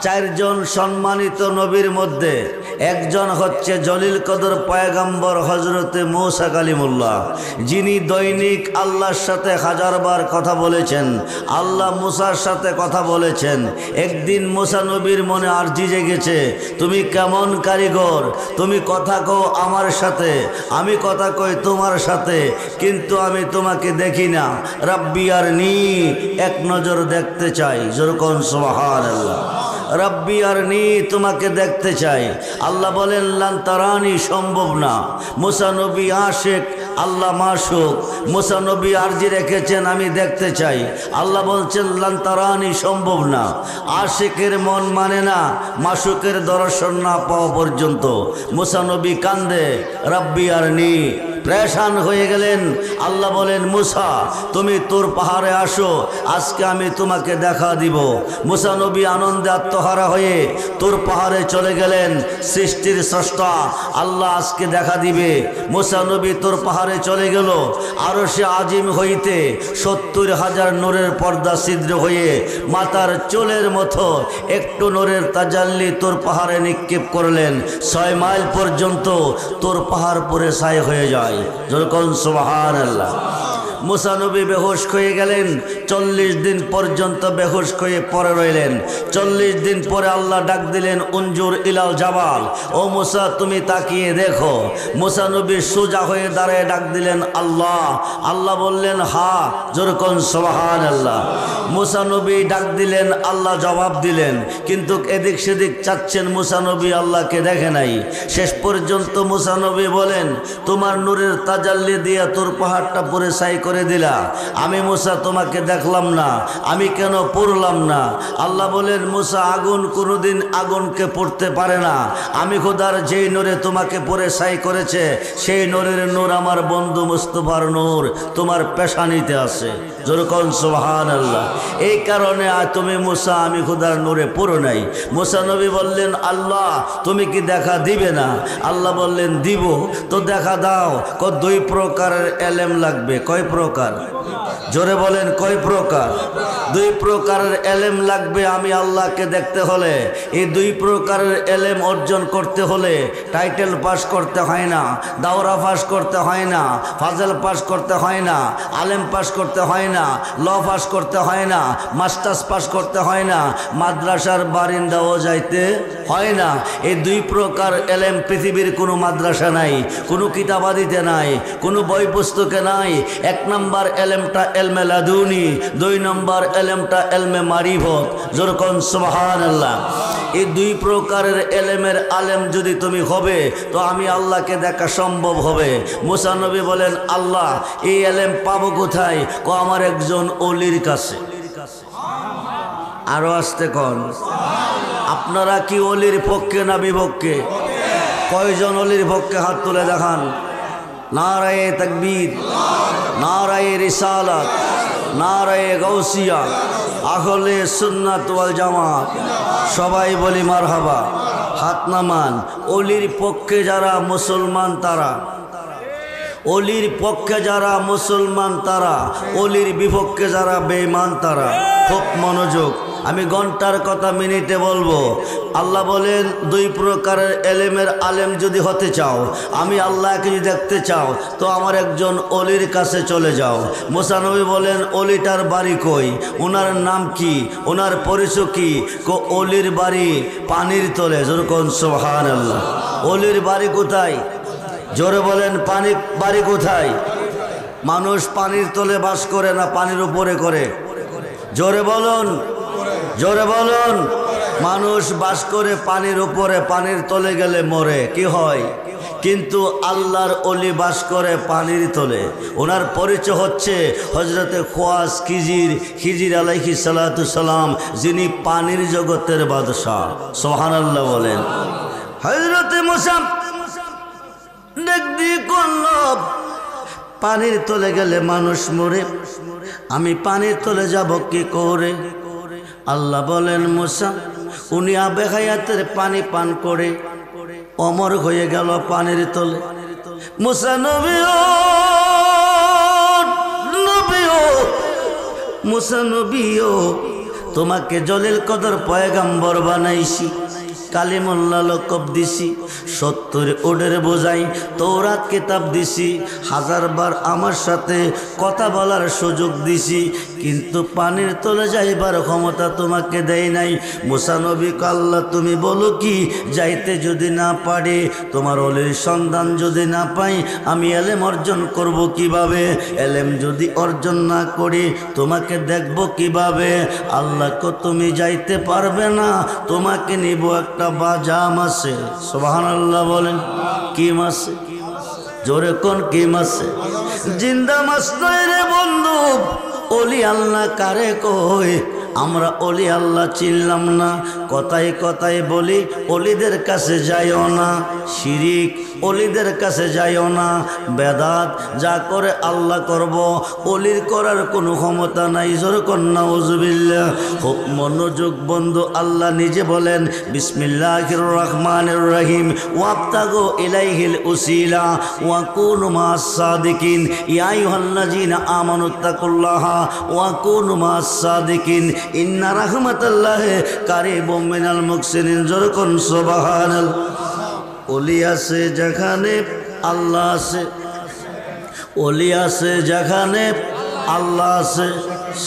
চারজন সম্মানিত নবীর মধ্যে একজন হচ্ছে জলিল কদর পয়গম্বর হযরতে মূসা কালিমুল্লাহ, যিনি দৈনিক আল্লাহর সাথে হাজারবার কথা বলেছেন। আল্লাহ মূসার সাথে কথা বলেছেন। একদিন মূসা নবীর মনে আরজি জেগেছে, তুমি কেমন কারিগর, তুমি কথা কও আমার সাথে, আমি কথা কই তোমার সাথে, কিন্তু আমি তোমাকে দেখি না। রাব্বি আরনি, এক নজর দেখতে চাই। যেরকম সুবহানাল্লাহ। রাব্বি আরনি, তোমাকে দেখতে চাই। আল্লাহ বলেন লান তারানি, সম্ভব না। মূসা নবী আশিক, আল্লাহ মাশুক। মূসা নবী আরজি রেখেছেন আমি দেখতে চাই। আল্লাহ বলছেন লান তারানি, সম্ভব না। আশিকের মন মানে না মাশুকের দর্শন না পাওয়া পর্যন্ত। মূসা নবী কান্দে, রাব্বি আরনি, প্রেশান হয়ে গেলেন। আল্লাহ বলেন মূসা তুমি তোর পাহাড়ে আসো, আজকে আমি তোমাকে দেখা দিব। মূসা নবী আনন্দে আত্মহারা হয়ে তোর পাহাড়ে চলে গেলেন। সৃষ্টির স্রষ্টা আল্লাহ আজকে দেখা দিবে। মূসা নবী তোর পাহাড়ে চলে গেল। আরশে আজিম হইতে ৭০,০০০ নূরের পর্দা ছিদ্র হয়ে মাতার চুলের মতো একটু নূরের তাজাল্লি তোর পাহাড়ে নিক্ষেপ করলেন। ৬ মাইল পর্যন্ত তোর পাহাড় পরে ছাই হয়ে যায়। যেরকম সুবহানাল্লাহ। মূসা নবী বেহুশ হয়ে গেলেন। ৪০ দিন পর্যন্ত বেহুশ হয়ে পড়ে রইলেন। ৪০ দিন পরে আল্লাহ ডাক দিলেন, উনজুর ইলাল জাবাল, ও মূসা তুমি তাকিয়ে দেখো। মূসা নবী সোজা হয়ে দাঁড়িয়ে ডাক দিলেন আল্লাহ। আল্লাহ বললেন হা। যেরকম সুবহানাল্লাহ। মূসা নবী ডাক দিলেন, আল্লাহ জবাব দিলেন, কিন্তু এদিক সেদিক চাচ্ছেন। মূসা নবী আল্লাহকে দেখে নাই। শেষ পর্যন্ত মূসা নবী বলেন, তোমার নূরের তাজাল্লি দিয়ে তোর পাহাড়টা পুরে ছাই করে দিলা, আমি মূসা তোমাকে দেখলাম না, আমি কেন পড়লাম না? আল্লাহ বলেন মূসা আগুন কোনোদিন আগুনকে পড়তে পারে না। আমি খোদার যেই নূরে তোমাকে পরে ছাই করেছে, সেই নূরের নূর আমার বন্ধু মুস্তাফার নূর তোমার পেশানিতে আছে। যেরকম সুবহানাল্লাহ। এই কারণে তুমি মূসা আমি খোদার নূরে পড়ো নাই। মূসা নবী বললেন আল্লাহ তুমি কি দেখা দিবে না? আল্লাহ বললেন দিব। তো দেখা দাও। দুই প্রকারের এলেম লাগবে। কয় প্রকার? জোরে বলেন কয় প্রকার? দুই প্রকারের এলেম লাগবে আমি আল্লাহকে দেখতে হলে। এই দুই প্রকারের এলেম অর্জন করতে হলে টাইটেল পাস করতে হয় না, দাওরা পাস করতে হয় না, ফাজল পাস করতে হয় না, আলেম পাস করতে হয় না, ল পাস করতে হয় না, মাস্টার্স পাস করতে হয় না, মাদ্রাসার বারিন্দাও যাইতে হয় না। এই দুই প্রকার এলেম পৃথিবীর কোনো মাদ্রাসা নাই, কোনো কিতাবাদিতে নাই, কোনো বই পুস্তকে নাই। এক নম্বর এলেমটা এলমে লাদুনি, ২ নম্বর এলেমটা এলমে মারিফত। যেরকম সুবহানাল্লাহ। এই দুই প্রকারের এলেমের আলেম যদি তুমি হবে তো আমি আল্লাহকে দেখা সম্ভব হবে। মূসা নবী বলেন আল্লাহ এই এলেম পাবো কোথায়? আমার একজন ওলির কাছে। আরো আসতে কন। আপনারা কি ওলির পক্ষে না বিপক্ষে? কয়জন ওলির পক্ষে হাত তুলে দেখান। নারায়ে তাকবীর, নারায়ে রিসালাত, নারায়ে গাউসিয়া, আহলে সুন্নাত ওয়াল জামাত। সবাই বলি মারহাবা। হাত নামান। ওলির পক্ষে যারা মুসলমান তারা, ওলির পক্ষে যারা মুসলমান তারা, ওলির বিপক্ষে যারা বেঈমান তারা। খুব মনোযোগ। আমি ঘন্টার কথা মিনিটে বলবো। আল্লাহ বলেন দুই প্রকারের এলেমের আলেম যদি হতে চাও, আমি আল্লাহকে যদি দেখতে চাও, তো আমার একজন অলির কাছে চলে যাও। মূসা নবী বলেন অলিটার বাড়ি কই? ওনার নাম কি? ওনার পরিচয় কি? অলির বাড়ি পানির তলে। যেরকম সুবহানাল্লাহ। অলির বাড়ি কোথায়? জোরে বলেন বাড়ি কোথায়? মানুষ পানির তলে বাস করে না পানির উপরে করে? জোরে বলুন, জোরে বলুন। মানুষ বাস করে পানির উপরে, পানির তলে গেলে মরে। কি হয়? কিন্তু আল্লাহর ওলি বাস করে পানির তলে। ওনার পরিচয় হচ্ছে হযরতে খোয়াস খিজির আলাইহিস সালাতু সালাম, যিনি পানির জগতের বাদশা। সুবহানাল্লাহ বলেন। হযরতে মূসা দেখদি করল পানির তলে গেলে মানুষ মরে, আমি পানির তলে যাব কি করে? আল্লাহ বলেন মূসা উনি আবে হায়াতের পানি পান করে অমর হয়ে গেল পানির তলে। মূসা নবীও মূসা নবীও তোমাকে জলিল কদর পয়গাম্বর বানাইছি, কালিমুল্লাহ লকব দিছি, 70 ওডের বোঝাই তৌরাত কিতাব দিছি, 1000 বার আমার সাথে কথা বলার সুযোগ দিছি, কিন্তু পানির তলে যাইবার ক্ষমতা তোমাকে দেয় নাই। মুসা নবী আল্লাহ তুমি বলো কি, যাইতে যদি না পারে, তোমার অলির সন্ধান যদি না পাই, আমি এলেম অর্জন করব কিভাবে? এলেম যদি অর্জন না করি তোমাকে দেখব কিভাবে? আল্লাহ কো তুমি যাইতে পারবে না, তোমাকে নিব একটা বাজা মাছে। সুবহানাল্লাহ বলেন। কি মাছে? জোরে কোন কি মাছে? জিন্দা মাছ নয় রে বন্ধু। ওলি আল্লাহ কারে কই? আমরা অলি আল্লাহ চিনলাম না, কথায় কথায় বলি অলিদের কাছে যাইও না, শিরিক অলিদের কাছে যাইও না, বেদাত যা করে আল্লাহ করব, অলির করার কোনো ক্ষমতা নাই। জোরে কন্যা উজুবিল্লাহ। খুব মনোযোগ বন্ধু, আল্লাহ নিজে বলেন বিসমিল্লাহির রহমানির রহিম, ওয়াবতাগু ইলাইহিল উসিলা ওয়া কুনু মাস সাদিকিন, ইয়া আইয়ুহাল্লাযীনা আমানুত্তাকুল্লাহা ওয়া কুনু মাস সাদিকিন, ইন্না রাহমাতাল্লাহি কারীবুম মিনাল মুহসিনিন। জোরে কোন সুবহানাল্লাহ। ওলি আছে যেখানে আল্লাহ আছে, ওলি আছে যেখানে আল্লাহ আছে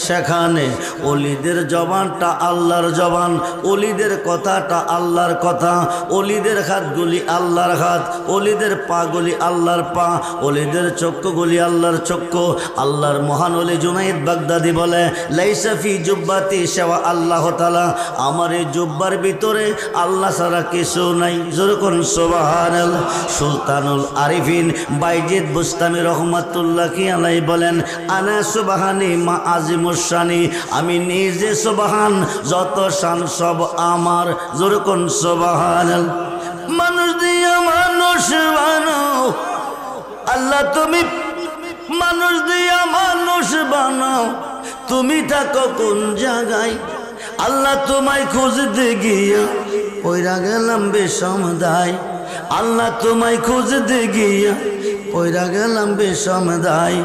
সেখানে অলিদের জবানটা আল্লাহর জবান, অলিদের কথাটা আল্লাহর কথা, অলিদের হাতগুলি আল্লাহর হাত, অলিদের পাগুলি আল্লাহর পা, অলিদের চক্ষুগুলি আল্লাহর চক্ষু। আল্লাহর মহান অলি জুনাইদ বাগদাদি বলে লাইসা ফি জুব্বাতি সেওয়া আল্লাহ তাআলা, আমার এই জুব্বার ভিতরে আল্লাহ ছাড়া কিছু নাই। যেরকম সুবহানাল্লাহ। সুলতানুল আরিফিন বাইজিদ বুস্তামি রহমাতুল্লাহি আলাইহি বলেন আনা সুবহানি মা আজিমুশানি, আমি নিজে সুবহান, যত শান সব আমার। যেরকম সুবহানাল্লাহ। মানুষ দিয়া মানুষ বানাও আল্লাহ, তুমি মানুষ দিয়া মানুষ বানাও, তুমি থাকো কোন জায়গায়? আল্লাহ তোমায় খুঁজতে গিয়া পয়রা গেলাম বেসমদায়, আল্লাহ তোমায় খুঁজতে গিয়া পয়রা গেলাম বেসমদায়।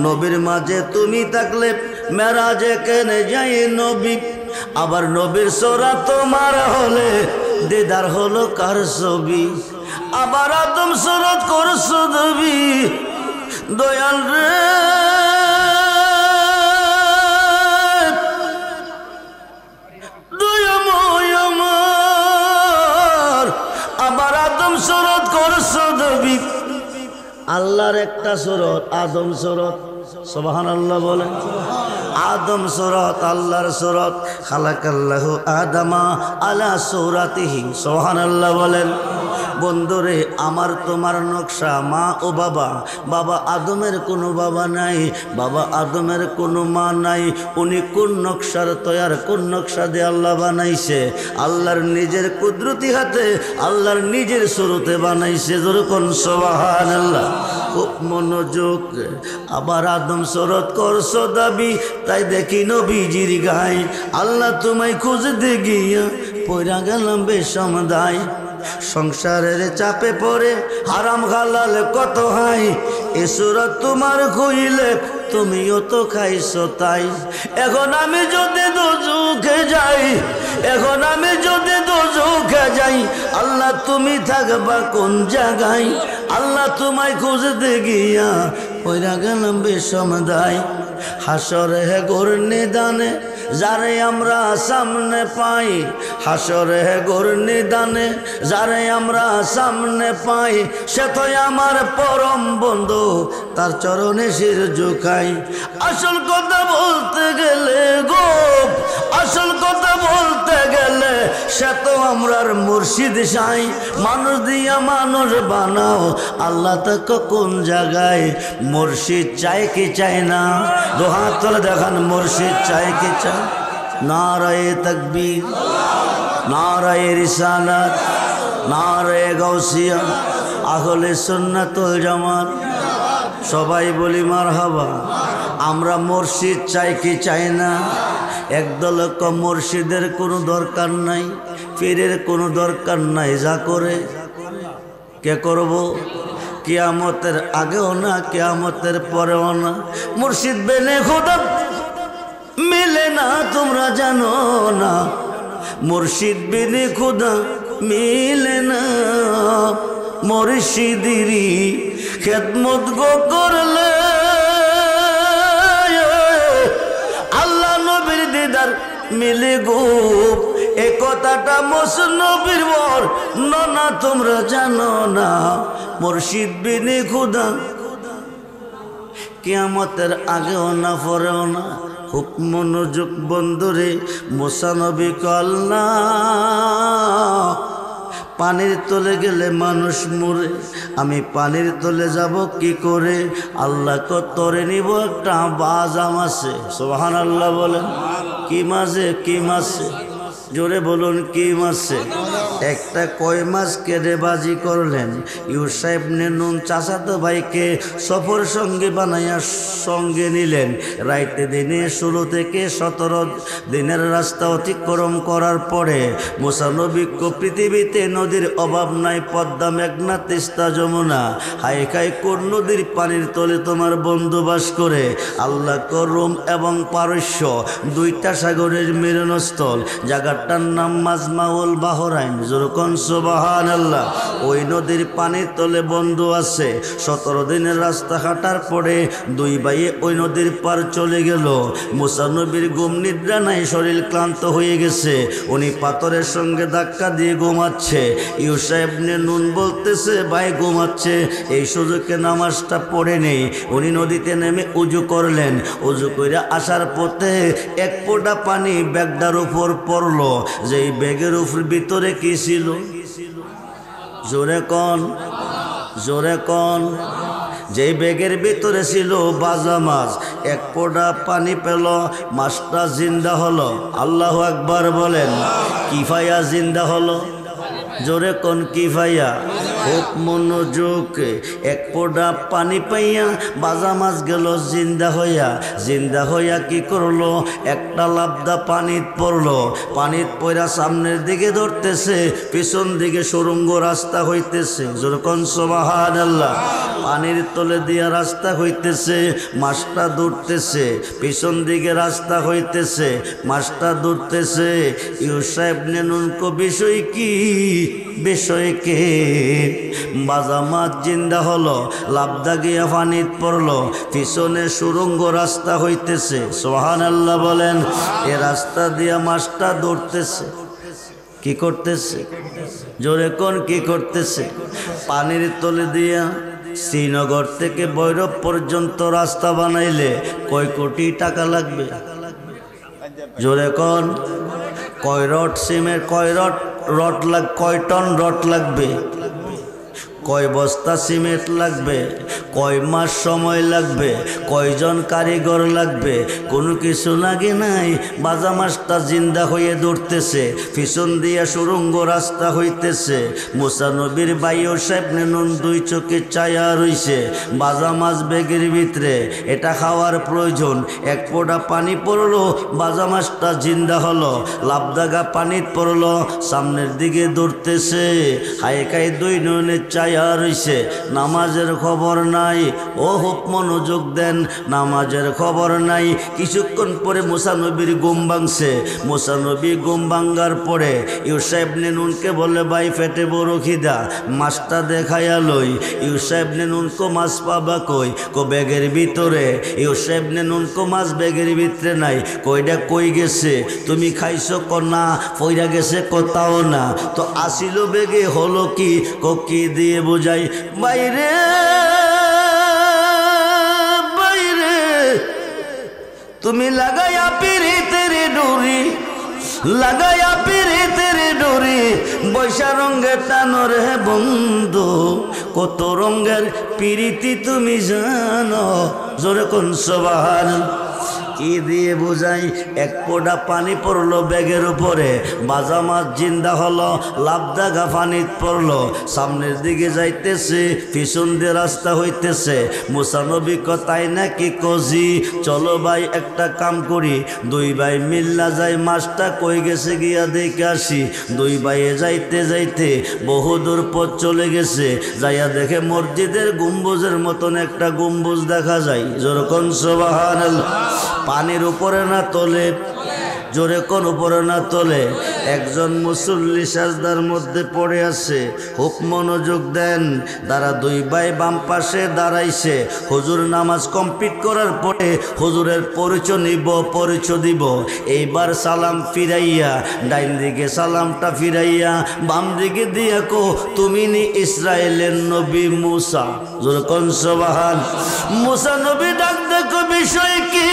নবীর মাঝে তুমি থাকলে মেরাজে কেনে যাই নবী, আবার নবীর সোরা তোমার হলে দিদার হলো কার ছবি, আবার আদম সুরত করছো নবী দয়াল রে, দয়াময় আমার, আবার আদম সুরত করছো নবী। আল্লাহর একটা সুরত আদম সুরত। সুবহানাল্লাহ বলেন। আদম সুরত আল্লাহর সুরত, খালাকাল্লাহু আদামা আলা সুরাতিহি। সুবহানাল্লাহ বলেন। বন্ধুরে আমার তোমার নকশা মা ও বাবা, বাবা আদমের কোনো বাবা নাই, বাবা আদমের কোনো মা নাই, উনি কোন নকশার তৈয়ার, কোন নকশা দিয়ে আল্লাহ বানাইছে? আল্লাহর নিজের কুদরতি হাতে, আল্লাহর নিজের সুরতে বানাইছে। যেরকম সুবহানাল্লাহ। খুব মনোযোগ। আবার আদম সুরত করছো দাবি, তাই দেখি নবীজির গায় আল্লাহ তোমায় খুঁজতে গিয়া পয়রা গেলাম বেসমদায়। সংসারের চাপে পড়ে হারাম হালাল কত হাই, এ সুরত তোমার খুইলে তুমিও তো খাইছো তাই। এখন আমি যদি দোজখে যাই, এখন আমি যদি দোজখে যাই, আল্লাহ তুমি থাকবা কোন জায়গায়? আল্লাহ তোমায় খুঁজতে গিয়া পয়রা গেলাম বেসমদায়। হাসরে গোর নিদানে যারে আমরা সামনে পাই, হাসরে গোর নিদানে যারে আমরা সামনে পাই, সে তো আমার পরম বন্ধু, তার চরণে শির ঝুঁকাই। আসল কথা বলতে গেলে গো, আসল কথা বলতে গেলে সে তো আমরার মুর্শিদ সাই। মানুষ দিয়া মানুষ বানাও, আল্লাহ তাকে কোন জায়গায়? মুর্শিদ চাই কি চাই না? দোহাত তুলে দেখান, মুর্শিদ চাই কি চাই? নারায়ে তাকবীর, নারায়ে রিসালাত, নারায়ে গাউসিয়া, আহলে সুন্নাত ওয়াল জামাত। সবাই বলি মারহাবা। আমরা মুর্শিদ চাই কি চাই না? একদল মুর্শিদের কোনো দরকার নাই, পীরের কোনো দরকার নাই, যা করে কে করব? কিয়ামতের আগেও না, কিয়ামতের পরেও না। মুর্শিদ বেনে খোদা মিলে না তোমরা জানো না, মুর্শিদ বিনে খুদা মিলে না। মুর্শিদেরই খেদমত গো করলে আল্লাহ নবীর দিদার মিলে গো। এ কথাটা মসনবীর বর না তোমরা জানো না, মুর্শিদ বিনে খুদা কিয়ামতের আগেও না পরেও না। খুব মনোযোগ বন্ধুরে, মুসা নবী কল্লা পানির তলে গেলে মানুষ মরে, আমি পানির তলে যাব কি করে? আল্লাহ তরে নিব একটা বাজাম আছে। সুবহানাল্লাহ বলেন। কি মাছে? কি মাছে? জোরে বলুন কি মাছে? একটা কয় মাছ কেটে বাজি করলেন। ইউসা ইবনে নুন চাচাতো ভাইকে সফর সঙ্গে বানাইয়া সঙ্গে নিলেন। রাইতে দিনে 16 থেকে 17 দিনের রাস্তা অতিক্রম করার পরে মুসা নবী পৃথিবীতে নদীর অভাব নাই। পদ্মা, মেঘনা, তিস্তা, যমুনা, হাইকাই কোন নদীর পানির তলে তোমার বন্দোবাস করে? আল্লাহ রোম এবং পারস্য দুইটা সাগরের মিলনস্থল, জায়গাটার নাম মাজমাউল বাহরাইন। যেরকম সুবহানাল্লাহ। ওই নদীর পানির তলে বন্ধু আছে। 17 দিনের রাস্তা হাঁটার পরে দুই ভাইয়ে ওই নদীর পার চলে গেল। মুসা নবীর ঘুম নিদ্রা নাই, শরীর ক্লান্ত হয়ে গেছে। উনি পাথরের সঙ্গে ধাক্কা দিয়ে ঘুমাচ্ছে। ইউসা ইবনে নুন বলতেছে ভাই ঘুমাচ্ছে, এই সুযোগে নামাজটা পড়ে নেই। উনি নদীতে নেমে উজু করলেন। উজু করে আসার পথে এক ফোঁটা পানি ব্যাগটার উপর পড়লো। যেই ব্যাগের উপর ভিতরে কি ছিল? জোরে কোন, জোরে কোন। যেই ব্যাগের ভিতরে ছিল বাজা মাছ। এক ফোঁটা পানি পেল, মাছটা জিন্দা হলো। আল্লাহু আকবার বলেন। কিফায়া জিন্দা হলো? জোরে কোন কিফায়া? খুব মনোযোগ। এক ফোঁটা পানি পাইয়া বাজা মাছ গেল জিন্দা হইয়া। জিন্দা হইয়া কি করলো? একটা লাবদা পানিত পড়লো। পানিত পড়া সামনের দিকে ধরতেছে, পিছন দিকে সুরঙ্গ রাস্তা হইতেছে। যেরকম সুবহানাল্লাহ। পানির তলে দিয়া রাস্তা হইতেছে, মাছটা দৌড়তেছে। পিছন দিকে রাস্তা হইতেছে, মাছটা দৌড়তেছে। ইউসা ইবনে নুন কো বিষয় কি? বিষয় কে? বাজা মাছ জিন্দা হলো, লাবদা গিয়া পানিত পড়লো, পিছনে সুরঙ্গ রাস্তা হইতেছে। সুবহানাল্লাহ বলেন। এ রাস্তা দিয়া মাছটা দৌড়তেছে। কি করতেছে? জোরে কোন কি করতেছে? পানির তলে দিয়া শ্রীনগর থেকে ভৈরব পর্যন্ত রাস্তা বানাইলে কয় কোটি টাকা লাগবে? জোরে কোন। কয় রড সিমেন্ট, কয় রড কয় টন রড লাগবে? কয় বস্তা সিমেন্ট লাগবে? কয় মাস সময় লাগবে? কয়জন কারিগর লাগবে? কোনো কিছু লাগে নাই। বাজা মাছটা জিন্দা হয়ে দৌড়তেছে, পিছন দিয়া সুরঙ্গ রাস্তা হইতেছে। মুসা নবীর ভাইও ইবনে নুন দুই চোখে চায়া রইছে। বাজা মাছ ব্যাগের ভিতরে, এটা খাওয়ার প্রয়োজন। এক ফোঁটা পানি পড়লো, বাজা মাছটা জিন্দা হলো। লাবদাগা পানিত পড়লো, সামনের দিকে দৌড়তেছে। হাইকাই দুই নয়নের চায়া রইছে। নামাজের খবর নাই। ও হোক মনোযোগ দেন, নামাজের খবর নাই। কিছুক্ষণ পরে মুসা নবীর ঘুম ভাঙছে। মুসা নবী ঘুম ভাঙ্গার পরে ইউসা ইবনে নুনকে বলে ভাই পেটে বড় খিদা, মাছটা দেখাইয়া লই। ইউসা ইবনে নুন কো মাছ পাবা কই? কো ব্যাগের ভিতরে। ইউসা ইবনে নুন কো মাছ ব্যাগের ভিতরে নাই। কইটা কই গেছে? তুমি খাইছো? ক না। পইরা গেছে? কোথাও না। তো আসিল ব্যাগে হলো কি? কো কি দিয়ে বুঝাই? বাইরে বাইরে তুমি লাগাইয়া পিরিতের ডুরি, লাগাইয়া পিরিতের ডুরি, বৈশা রঙের টানর হে বন্ধু। কত রঙের পিরিতি তুমি জানো? জোরে কোন সুবহানাল্লাহ। কি দিয়ে বুঝাই? এক ফোঁটা পানি পড়লো ব্যাগের উপরে, বাজা মাছ জিন্দা হলো, লাবদাগা পানিত পড়লো। সামনের দিকে যাইতেছে, পিছন দিয়ে রাস্তা হইতেছে। মুসা নবী তাই নাকি? কজি চলো ভাই একটা কাম করি, দুই ভাই মিল্লা যাই, মাছটা কই গেছে গিয়া দেখে আসি। দুই ভাইয়ে যাইতে যাইতে বহুদূর পথ চলে গেছে। যাইয়া দেখে মসজিদের গম্বুজের মতন একটা গম্বুজ দেখা যায়। যেরকম সুবহানাল্লাহ। পানির উপরে না তলে? জোরে কোন উপরে না তোলে। একজন মুসল্লি সাজদার মধ্যে পড়ে আছে, খুব মনোযোগ দেন। তারা দুই ভাই বাম পাশে দাঁড়াইছে। হুজুর নামাজ কমপ্লিট করার পরে হুজুরের পরিচয় নিব, পরিচয় দিব। এইবার সালাম ফিরাইয়া ডাইন দিকে সালামটা ফিরাইয়া বাম দিকে দিয়া কো, তুমি নি ইসরায়েলের নবী মুসা? জোরে কোন সুবহান। মুসা নবী ডাক দেখো, বিষয় কি?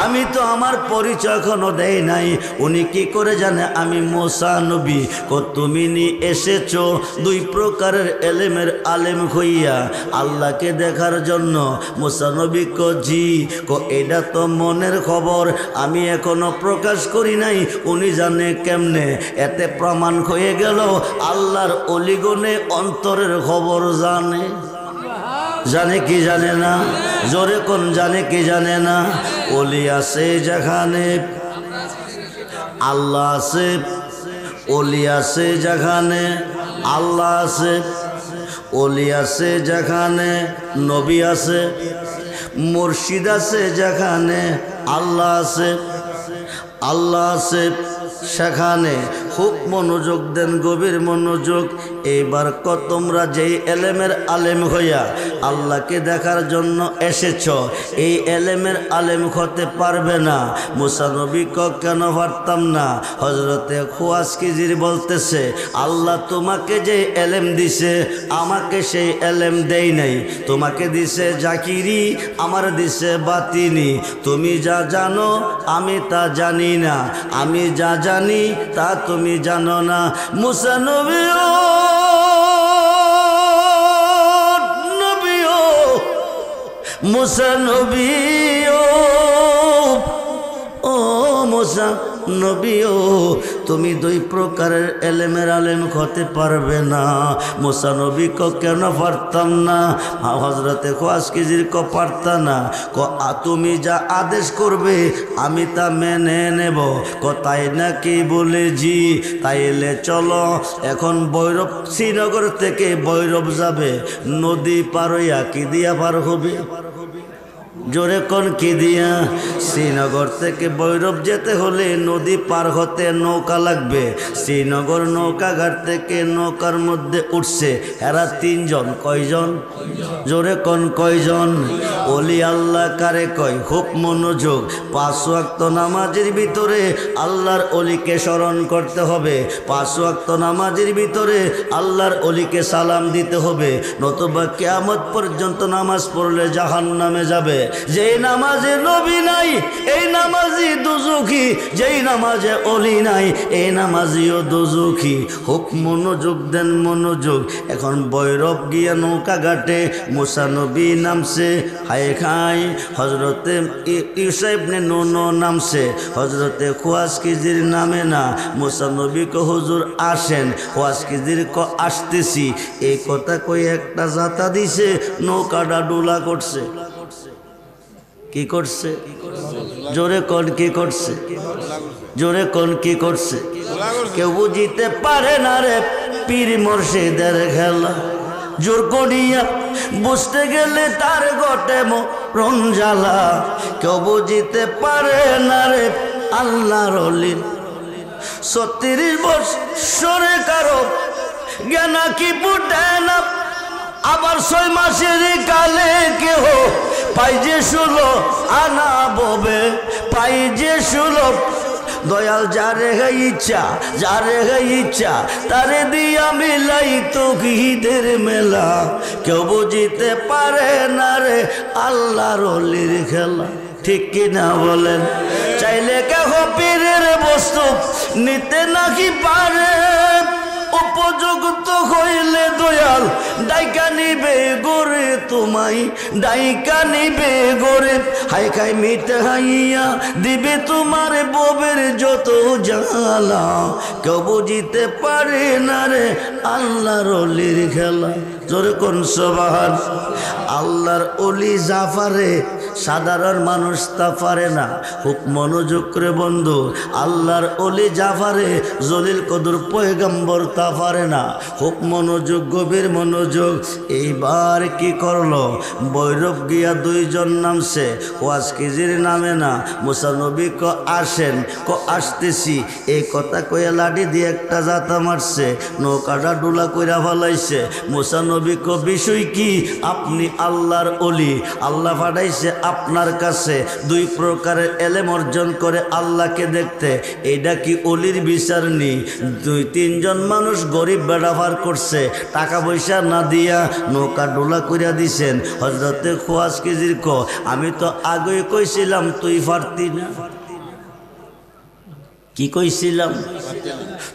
আমি তো আমার পরিচয় এখনো দেই নাই। উনি কি করে জানে আমি মুসা নবী? কো তুমি নি এসেছো দুই প্রকারের এলেমের আলেম হইয়া আল্লাহকে দেখার জন্য? মুসা নবী কো জি। কো এটা তো মনের খবর, আমি এখনো প্রকাশ করি নাই। উনি জানে কেমনে? এতে প্রমাণ হয়ে গেল আল্লাহর অলিগনে অন্তরের খবর জানে। জানে কি জানে না? জোরে কোন জানে কি জানে না? ওলি আছে যেখানে আল্লাহ আছে, ওলি আছে যেখানে আল্লাহ আছে, ওলি আছে যেখানে নবী আছে, মুর্শিদ আছে যেখানে আল্লাহ আছে, আল্লাহ আছে সেখানে। খুব মনোযোগ দেন, গভীর মনোযোগ। এইবার তোমরা যেই এলেমের আলেম হইয়া আল্লাহকে দেখার জন্য এসেছ, এই এলেমের আলেম হতে পারবে না। মুসা নবী কেন পারতাম না? হজরতে খুয়াসকিজির বলতেছে, আল্লাহ তোমাকে যে এলেম দিছে আমাকে সেই এলেম দেই নাই। তোমাকে দিছে জাকিরি, আমার দিছে বাতিনি। তুমি যা জানো আমি তা জানি না, আমি যা জানি তা তুমি জানো না। মুসা নবী মুসা নবী ও মুসা নবীও, তুমি দুই প্রকারের এলেমের আলেম হতে পারবে না। মুসা নবী ক কেন পারতাম না? হজরতে খুয়াসকিজির ক পারতা না? ক তুমি যা আদেশ করবে আমি তা মেনে নেব। ক তাই নাকি? বলে জি। তাইলে চলো এখন ভৈরব, শ্রীনগর থেকে ভৈরব যাবে, নদী পার হইয়া কি দিয়া পার হবে? জোরে কোন কি দিয়া? শ্রীনগর থেকে ভৈরব যেতে হলে নদী পার হতে নৌকা লাগবে। শ্রীনগর নৌকাঘাট থেকে নৌকার মধ্যে উঠছে এরা তিনজন। কয়জন? জোরে কোন কয়জন? ওলি আল্লাহ কারে কয়? খুব মনোযোগ। 5 ওয়াক্ত নামাজের ভিতরে আল্লাহর অলিকে স্মরণ করতে হবে। 5 ওয়াক্ত নামাজের ভিতরে আল্লাহর অলিকে সালাম দিতে হবে, নতুবা কিয়ামত পর্যন্ত নামাজ পড়লে জাহান্নামে যাবে। যেই নামাজে নবী নাই এই নামাজি দুজখী, যেই নামাজে অলি নাই এই নামাজিও দুজখী। খুব মনোযোগ দেন, মনোযোগ। এখন ভৈরব গিয়া নৌকা ঘাটে মুসা নবী নামছে, হায় খাই হজরতে ইউসা ইবনে নুন নামছে, হজরতে খুয়াসকিজির নামে না। মুসা নবী ক হুজুর আসেন। খুয়াসকিজির ক আসতেছি। এই কথা কই একটা জাতা দিছে, নৌকাটা ডোলা করছে। কি করছে? জোরে কোন কি করছে? জোরে কোন কি করছে? কেউ বুঝিতে পারে না রে পীর মুর্শিদের খেলা। জোর করিয়া বুঝতে গেলে তার গটে মরণ জ্বালা। কেউ বুঝিতে পারে না রে আল্লাহর ওলির 36 বৎসরে কারো জ্ঞান কি ফুটে না। আবার 6 মাসের কালে কেহ পাই যে 16 আনা ববে, পাই যে 16। দয়াল যারে ইচ্ছা, যারে ইচ্ছা তারে দিয়া মিলাই তো ঈদের মেলা। কেউ বুঝিতে পারে না রে আল্লাহর ওলির খেলা। ঠিক কিনা বলেন? চাইলে কেহ পীরের বস্তু নিতে নাকি পারে, উপযুক্ত হইলে দয়াল ডাইকা নিবে গোরে তোমায়, ডাইকা নিবে গোরে। হাই খাই মিটে হাইয়া দিবে তোমার ববের যত জ্বালা। কেউ বুঝিতে পারে না রে আল্লাহর ওলির খেলা। জোরে কোন সুবহান। আল্লাহর ওলি জাফারে সাধারণ মানুষ তা পারে না। খুব মনোযোগ করে বন্ধু, আল্লাহর ওলি যা পারে জলিল কদর পয়গম্বর তা পারে না। খুব মনোযোগ, গভীর মনোযোগ। এইবার কি করলো, বৈরব গিয়া দুইজন নামছে, ওয়াজ কেজির নামে না। মুসা নবী ক আসেন, ক আসতেছি, এই কথা কইয়া লাঠি দিয়ে একটা জাতা মারছে, নৌকাটা ডুলা কইরা ফেলাইছে। মুসা নবী ক বিষয় কি, আপনি আল্লাহর ওলি, আল্লাহ পাঠাইছে আপনার কাছে দুই প্রকারের এলেম অর্জন করে আল্লাহকে দেখতে, এইটা কি অলির বিচার নি? দুই তিনজন মানুষ গরিব বেড়াভার করছে, টাকা পয়সা না দিয়া নৌকা ডোলা করিয়া দিছেন। হযরতে খোয়াজ কেজির ক আমি তো আগেই কইছিলাম তুই পারতি না। কি কইছিলাম?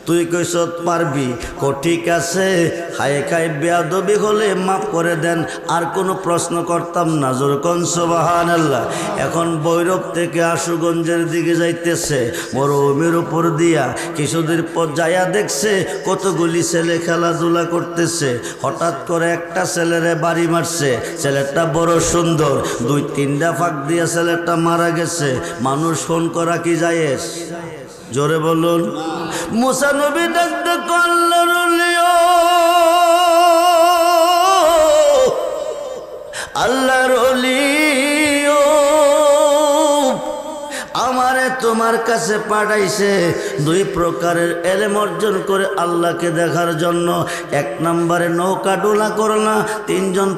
তুই কইস পারবি। কো ঠিক আছে, খাই খাই বেয়াদবি হলে মাফ করে দেন, আর কোনো প্রশ্ন করতাম না। জোর কোন সুবহানাল্লাহ। এখন বৈরব থেকে আশুগঞ্জের দিকে যাইতেছে, মরুভূমির উপর দিয়া কিছুদিন পর যাইয়া দেখছে কতগুলি ছেলে খেলাধুলা করতেছে। হঠাৎ করে একটা ছেলেরে বাড়ি মারছে, ছেলেটা বড় সুন্দর, দুই তিনটা ফাঁক দিয়া ছেলেটা মারা গেছে। মানুষ ফোন করা কি জায়েজ? জোরে বলুন। মুসা নবী ডাকতে আল্লাহর ওলি, আল্লাহর ওলি, আমারে তোমার কাছে পাঠাইছে দুই প্রকারের এলেম অর্জন করে আল্লাহকে দেখার জন্য। এক নম্বরে নৌকা ডোলা করলা, তিনজন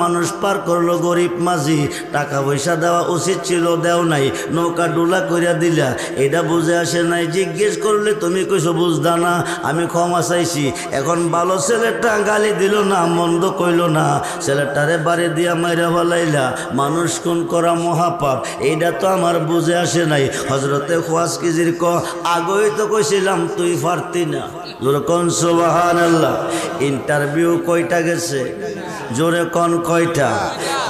মানুষ পার করলো, গরিব মাঝি, টাকা পয়সা দেওয়া উচিত ছিল, দেও নাই, নৌকা ডোলা করিয়া দিলা, এটা বুঝে আসে নাই। জিজ্ঞেস করলে তুমি কইছো বুঝদা না, আমি ক্ষমা চাইছি। এখন ভালো ছেলেটা গালি দিল না, মন্দ কইল না, ছেলেটারে বাড়ি দিয়া মাইরা ফেলাইলা, মানুষ খুন করা মহাপাপ, এইটা তো আমার বুঝে আসে নাই। হযরতে খোয়াজ কেজির ক আগেই তো কইছিলাম তুই পারতি না। জোরে কোন সুবহানাল্লাহ। ইন্টারভিউ কয়টা গেছে? জোরে কোন কয়টা?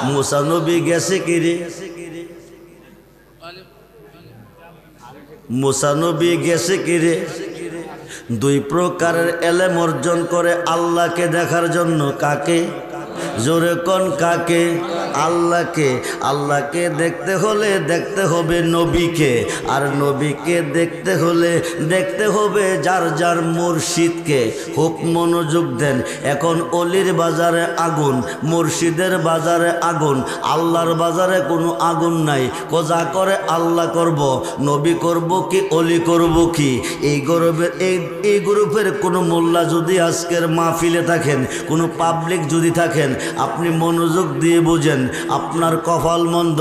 মুসা নবী গেছে কি রে? মুসা নবী গেছে কি রে? দুই প্রকারের এলেম অর্জন করে আল্লাহকে দেখার জন্য। কাকে? জোরে কোন কাকে? আল্লাহকে। আল্লাহকে দেখতে হলে দেখতে হবে নবীকে, আর নবীকে দেখতে হলে দেখতে হবে যার যার মুর্শিদকে। খুব মনোযোগ দেন। এখন অলির বাজারে আগুন, মুর্শিদের বাজারে আগুন, আল্লাহর বাজারে কোনো আগুন নাই। কোজা করে আল্লাহ করব, নবী করব কি অলি করব কি? এই গ্রুপের কোনো মোল্লা যদি আজকের মাহফিলে থাকেন, কোনো পাবলিক যদি থাকেন, আপনি মনোযোগ দিয়ে বুঝেন, আপনার কপাল মন্দ।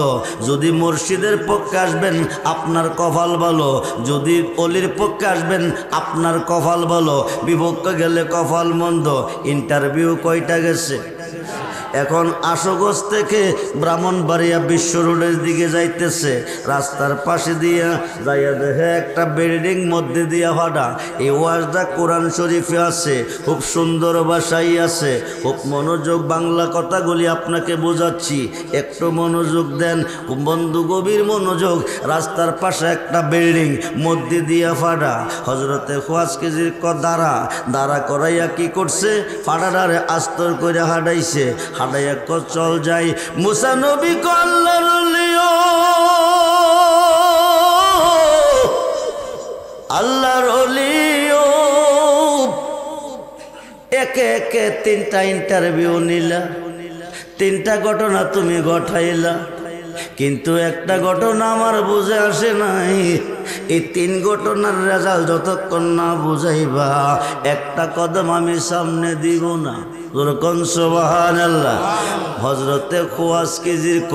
যদি মুর্শিদের পক্ষে আসবেন আপনার কপাল ভালো, যদি অলির পক্ষে আসবেন আপনার কপাল ভালো, বিপক্ষে গেলে কপাল মন্দ। ইন্টারভিউ কয়টা গেছে? এখন আশুগঞ্জ থেকে ব্রাহ্মণবাড়িয়া বিশ্ব রোডের দিকে যাইতেছে, রাস্তার পাশে দিয়া যাইয়া দেখে একটা বিল্ডিং মধ্যে দিয়া ফাটা। এই ওয়াজটা কোরআন শরীফে আছে, খুব সুন্দর ভাষাই আছে। খুব মনোযোগ, বাংলা কথাগুলি আপনাকে বোঝাচ্ছি, একটু মনোযোগ দেন বন্ধু, গভীর মনোযোগ। রাস্তার পাশে একটা বিল্ডিং মধ্যে দিয়া ফাটা। হযরতে খোয়াজ কেজির দাঁড়া করাইয়া কি করছে, ফাটাটারে আস্তর করে হাঁটাইছে। হাঁটাইয়া চল যাই। মুসা নবী ক আল্লাহর ওলি, আল্লাহর ওলি, একে একে তিনটা ইন্টারভিউ নিলা, তিনটা ঘটনা তুমি ঘটাইলা, কিন্তু একটা ঘটনা আমার বুঝে আসে নাই। এই তিন ঘটনার রেজাল্ট যতক্ষণ না বুঝাইবা একটা কদম আমি সামনে দিব না। কোন সুবহানাল্লাহ। হযরতে খোয়াজ কেজির ক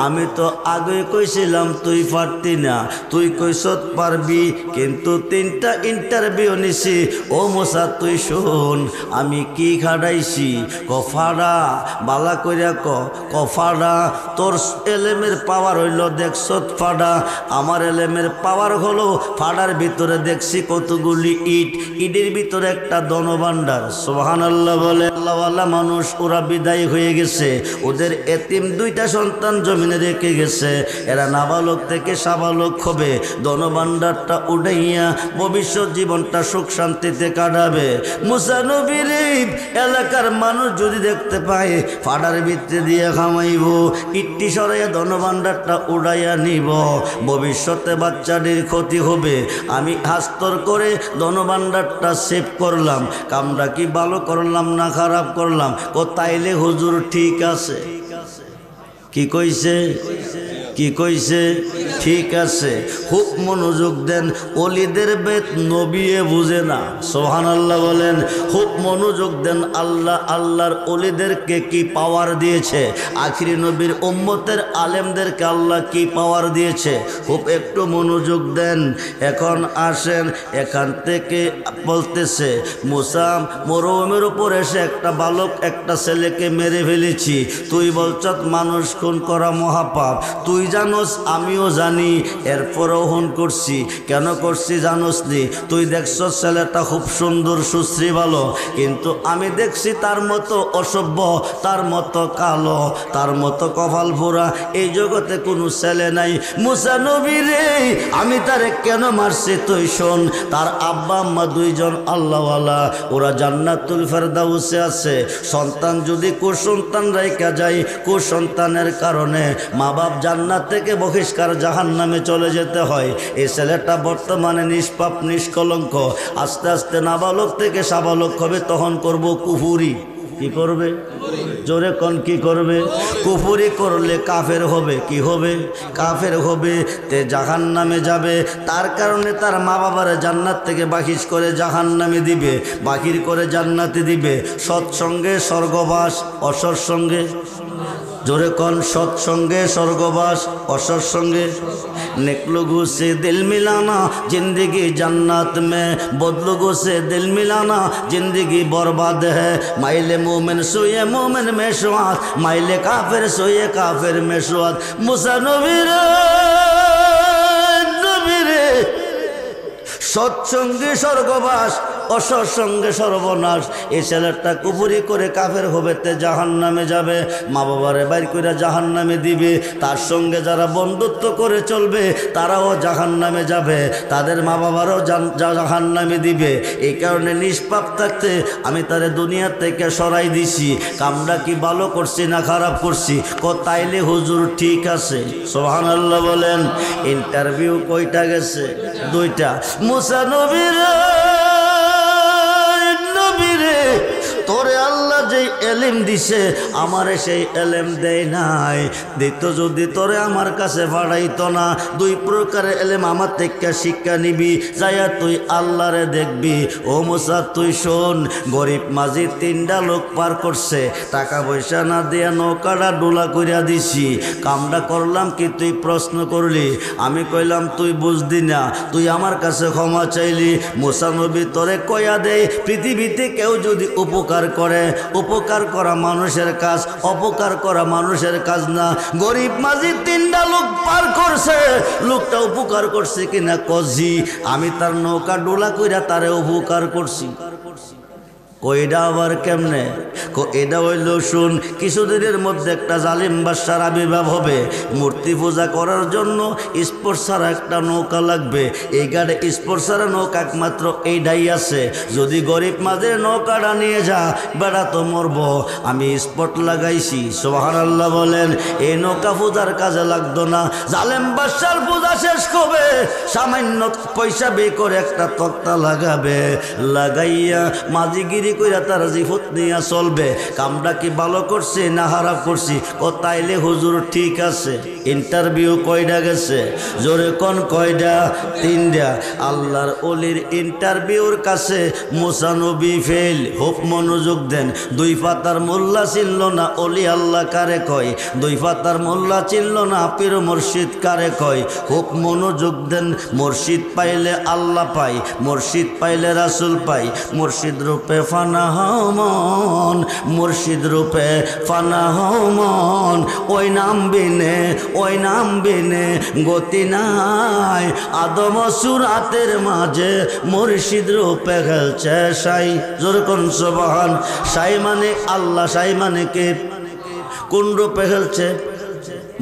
আমি তো আগে কইছিলাম তুই পারতি না, তুই কইছত পারবি, কিন্তু তিনটা ইন্টারভিউ নিছি। ও মুসা তুই শোন আমি কি খাটাইছি। কফাড়া বালা কইরা কফাড়া তোর এলেমের পাওয়ার হইল দেখছত ফাড়া, আমার এলেমের পাওয়ার হলো ফাড়ার ভিতরে দেখছি কতগুলি ইট, ইটের ভিতরে একটা ধনভাণ্ডার। সুবহানাল্লাহ বলে। আল্লাহওয়ালা মানুষ ওরা বিদায় হয়ে গেছে, ওদের এতিম দুইটা সন্তান জমিনে রেখে গেছে, এরা নাবালক থেকে সাবালক হবে, ধনভাণ্ডারটা উঠাইয়া ভবিষ্যৎ জীবনটা সুখ শান্তিতে কাটাবে। মুসা নবীর এলাকার মানুষ যদি দেখতে পায় ফাড়ার ভিতরে দিয়ে খামাইব, ইটটি সরাইয়া ধনভাণ্ডার ভান্ডারটা উড়াইয়া নিব, ভবিষ্যতে বাচ্চাটির ক্ষতি হবে। আমি হাস্তর করে ধনভাণ্ডারটা সেভ করলাম। কামটা কি ভালো করলাম না খারাপ করলাম? ও তাইলে হুজুর ঠিক আছে। কি কইছে? কি কইছে? ঠিক আছে। খুব মনোযোগ দেন। ওলিদের বেদ নবিয়ে বুঝে না, সুবহানাল্লাহ বলেন। খুব মনোযোগ দেন। আল্লাহর ওলিদেরকে কি পাওয়ার দিয়েছে, আখিরি নবীর উম্মতের আলেমদেরকে আল্লাহ কি পাওয়ার দিয়েছে, খুব একটু মনোযোগ দেন। এখন আসেন, এখান থেকে বলতেছে মুসা মরুভূমির উপর এসে একটা বালক একটা ছেলেকে মেরে ফেলেছি। তুই বলছ মানুষ খুন করা মহাপাপ। তুই জানোস, আমিও জানি, এরপরও খুন করছি। কেন করছি জানোস নি? তুই দেখছ ছেলেটা খুব সুন্দর সুশ্রী ভালো, কিন্তু আমি দেখছি তার মতো অসভ্য, তার মতো কালো, তার মতো কপাল পোড়া এই জগতে কোনো ছেলে নাই। মুসা নবী রে, আমি তারে কেন মারছি তুই শোন। তার আব্বা আম্মা দুইজন আল্লাহওয়ালা, ওরা জান্নাতুল ফেরদাউসে আছে। সন্তান যদি কুসন্তান রাইখা যায়, কুসন্তানের কারণে মা বাপ জান্নাত থেকে বহিষ্কার জাহান্নামে চলে যেতে হয়। এই ছেলেটা বর্তমানে নিষ্পাপ নিষ্কলঙ্ক, আস্তে আস্তে নাবালক থেকে সাবালক হবে, তখন করব কুফুরি। কি করবে? জোরে কোন কি করবে? কুফুরি করলে কাফের হবে। কি হবে? কাফের হবে। তে জাহান্নামে যাবে। তার কারণে তার মা বাবারা জান্নাত থেকে বাহির করে জাহান্নামে দিবে, বাহির করে জান্নাতে দিবে। সৎসঙ্গে স্বর্গবাস, অসৎসঙ্গে জোরে কন সৎসঙ্গে স্বর্গবাস, অসৎসঙ্গে नेक लोगों से दिल मिलाना जिंदगी जन्नत में, बदलोगों से दिल मिलाना जिंदगी बर्बाद है। माइले मोमिन सोए मोमिन में शुआत, माइले काफिर सोए काफिर में शुआत। मुसा नबी रे सत्संगे स्वर्गबास, অসৎসঙ্গে সর্বনাশ। এই ছেলেটা কুফরি করে কাফের হবে, তে জাহান্নামে যাবে। মা বাবারে বাইর করে জাহান্নামে দিবে। তার সঙ্গে যারা বন্ধুত্ব করে চলবে তারাও জাহান্নামে যাবে, তাদের মা বাবারাও জাহান্নামে দিবে। এই কারণে নিষ্পাপ থাকতে আমি তারে দুনিয়া থেকে সরাই দিছি। কামটা কি ভালো করছি না খারাপ করছি? তাইলে হুজুর ঠিক আছে, সুবহানাল্লাহ বলেন। ইন্টারভিউ কয়টা গেছে? 2টা। মুসা নবীর তোরে আল্লাহ যেই এলেম দিছে আমারে সেই এলেম দেয় নাই। দিত যদি তোরে আমার কাছে পাঠাইতো না। 2 প্রকারের এলেম আমার থেকে শিক্ষা নিবি, যাইয়া তুই আল্লাহরে দেখবি। ও মুসা তুই শোন, গরিব মাঝি 3টা লোক পার করছে, টাকা পয়সা না দিয়া নৌকাটা ডোলা করিয়া দিছি। কামটা করলাম কি? তুই প্রশ্ন করলি, আমি কইলাম তুই বুঝদি না, তুই আমার কাছে ক্ষমা চাইলি। মুসা নবী তোরে কয়া দেয়, পৃথিবীতে কেউ যদি উপকার করে, উপকার করা মানুষের কাজ, অপকার করা মানুষের কাজ না। গরিব মাঝি 3টা লোক পার করছে, লোকটা উপকার করছে কিনা? কজি আমি তার নৌকা ডোলা কইরা তারে উপকার করছি। কইডা আবার কেমনে? এটা হইল শুন, কিছুদিনের মধ্যে একটা জালিম বাদশার আবির্ভাব হবে। মূর্তি পূজা করার জন্য স্পোর্টস ছাড়া একটা নৌকা লাগবে। এই গাড়ি স্পোর্টস ছাড়া নৌকা একমাত্র এইটাই আছে। যদি গরিব মাঝের নৌকাটা নিয়ে যা, বেড়া তো মরব। আমি স্পট লাগাইছি, সুবহানাল্লাহ বলেন। এই নৌকা পূজার কাজে লাগতো না। জালিম বাদশার পূজা শেষ হবে, সামান্য পয়সা বে করে একটা তক্তা লাগাবে, লাগাইয়া মাঝিগিরি কইরা তার জিফত নিয়ে চলবে। কামটা কি ভালো করছে না খারাপ করছি? তাইলে হুজুর ঠিক আছে। ইন্টারভিউ কয়টা গেছে? জোরে কোন কয়টা? 3টা। আল্লাহর ওলির ইন্টারভিউর কাছে মুসা নবী ফেল। খুব মনোযোগ দেন। 2 পাতার মোল্লা চিনল না ওলি আল্লাহ কারে কয়, 2 পাতার মোল্লা চিনল না পীর মুর্শিদ কারে কয়। খুব মনোযোগ দেন। মুর্শিদ পাইলে আল্লাহ পাই, মুর্শিদ পাইলে রাসূল পাই। মুর্শিদ রূপে ফানা হও মন, মুর্শিদ রূপে ফানা হও মন। ওই নাম বিনে, ওই নাম বিনে গতি নাই। আদম সুরাতের মাঝে মুর্শিদ রূপে খেলছে সাই। জোরে কোন সুবহান। সাই মানে আল্লাহ, সাই মানে কে? কোন রূপে খেলছে?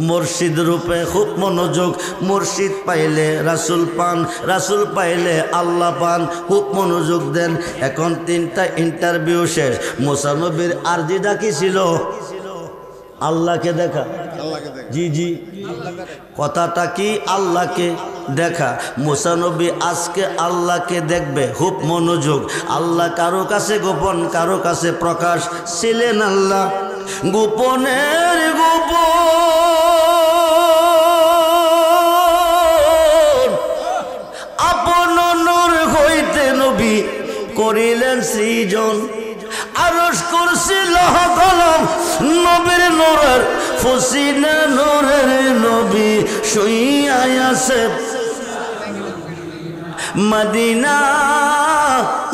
মুর্শিদ রূপে। খুব মনোযোগ। মুর্শিদ পাইলে রাসূল পান, রাসূল পাইলে আল্লাহ পান। খুব মনোযোগ দেন। এখন 3টা ইন্টারভিউ শেষ। মুসা নবীর আরজিটা কি ছিল? আল্লাহকে দেখা। জি জি, কথাটা কি? আল্লাহকে দেখা। মুসা নবী আজকে আল্লাহকে দেখবে, খুব মনোযোগ। আল্লাহ কারো কাছে গোপন, কারো কাছে প্রকাশ ছিলেন। আল্লাহ গোপনের গোপন, আপন নূর হইতে নবী করিলেন সৃজন। আরশ কুরসি লৌহ কলম নবীর নূরের ফসিনা, নূরের নবী শুইয়া আছে মদিনা,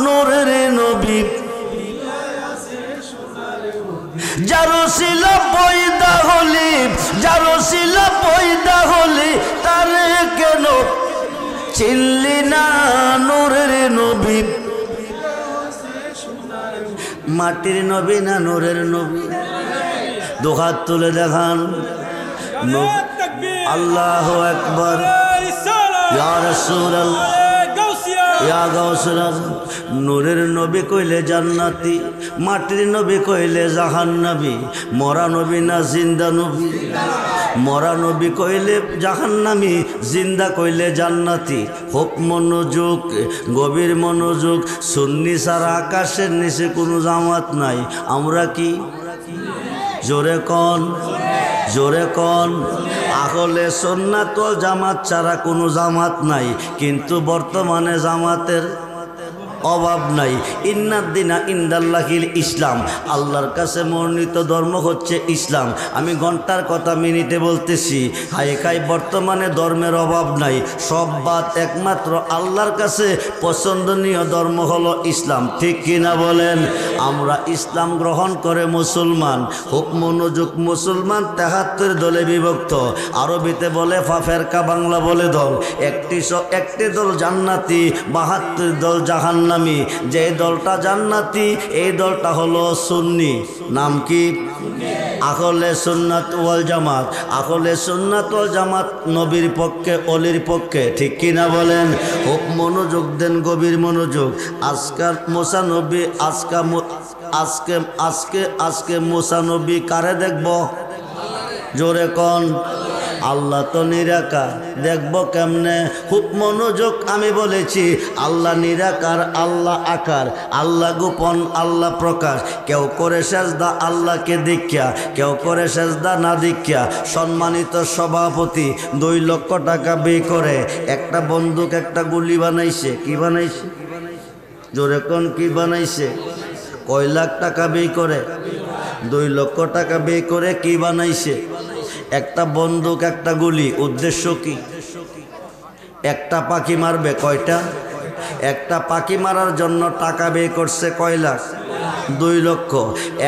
নূরের নবী যারো ছিল পয়দা হলি, যারো ছিল পয়দা হলি, তারে কেন চিনলি না? নূরের নবী মাটির নবী না নূরের নবী? দুহাত তুলে দেখান। আল্লাহু আকবার। ইয়া রাসূলুল্লাহ, ইয়া গাউসুল আজম। নূরের নবী কইলে জান্নাতি, মাটির নবী কইলে জাহান্নাবী। মরা নবী না জিন্দা নবী? মরা নবী কইলে জাহান্নামী, জিন্দা কইলে জান্নাতি। খুব মনোযোগ, গভীর মনোযোগ। সুন্নি ছাড়া আকাশের নিচে কোনো জামাত নাই। আমরা কি? জোরে কন, জোরে কন। আহলে সুন্নাত ওয়াল জামাত ছাড়া কোনো জামাত নাই, কিন্তু বর্তমানে জামাতের অভাব নাই। ইন্নাদ্দিনা ইনদাল্লাহিল ইসলাম, আল্লাহর কাছে মনোনীত ধর্ম হচ্ছে ইসলাম। আমি ঘন্টার কথা মিনিটে বলতেছি। হাইকাই বর্তমানে ধর্মের অভাব নাই, সব বাদ, একমাত্র আল্লাহর কাছে পছন্দনীয় ধর্ম হলো ইসলাম। ঠিক কিনা বলেন? আমরা ইসলাম গ্রহণ করে মুসলমান। খুব মনোযোগ। মুসলমান 73 দলে বিভক্ত। আরবিতে বলে ফাফেরকা, বাংলা বলে দল। একটি দল জান্নাতি, 72 দল জাহান্নামী। যে দলটা জান্নাতি, এই দলটা হলো সুন্নি। নাম কি? আহলে সুন্নাত ওয়াল জামাত। আহলে সুন্নাত ওয়াল জামাত নবীর পক্ষে, অলির পক্ষে। ঠিক কিনা বলেন? খুব মনোযোগ দেন, গভীর মনোযোগ। আজকাল মুসা নবী, আজকে মুসা নবী কারে দেখব? জোরে কন। আল্লাহ তো নিরাকার, দেখব কেমনে? খুব মনোযোগ। আমি বলেছি আল্লাহ নিরাকার, আল্লাহ আকার, আল্লাহ গোপন, আল্লাহ প্রকাশ। কেউ করে সেজদা আল্লাহকে দীক্ষা, কেউ করে সেজদা না দীক্ষা। সম্মানিত সভাপতি 2 লক্ষ টাকা ব্যয় করে একটা বন্দুক, একটা গুলি বানাইছে। কি বানাইছে? জোরে কোন, কি বানাইছে? কয় লাখ টাকা ব্যয় করে? 2 লক্ষ টাকা ব্যয় করে কি বানাইছে? একটা বন্দুক, একটা গুলি। উদ্দেশ্য কি? একটা পাখি মারবে। কয়টা? একটা পাখি মারার জন্য টাকা ব্যয় করছে কয় লাখ? 2 লক্ষ।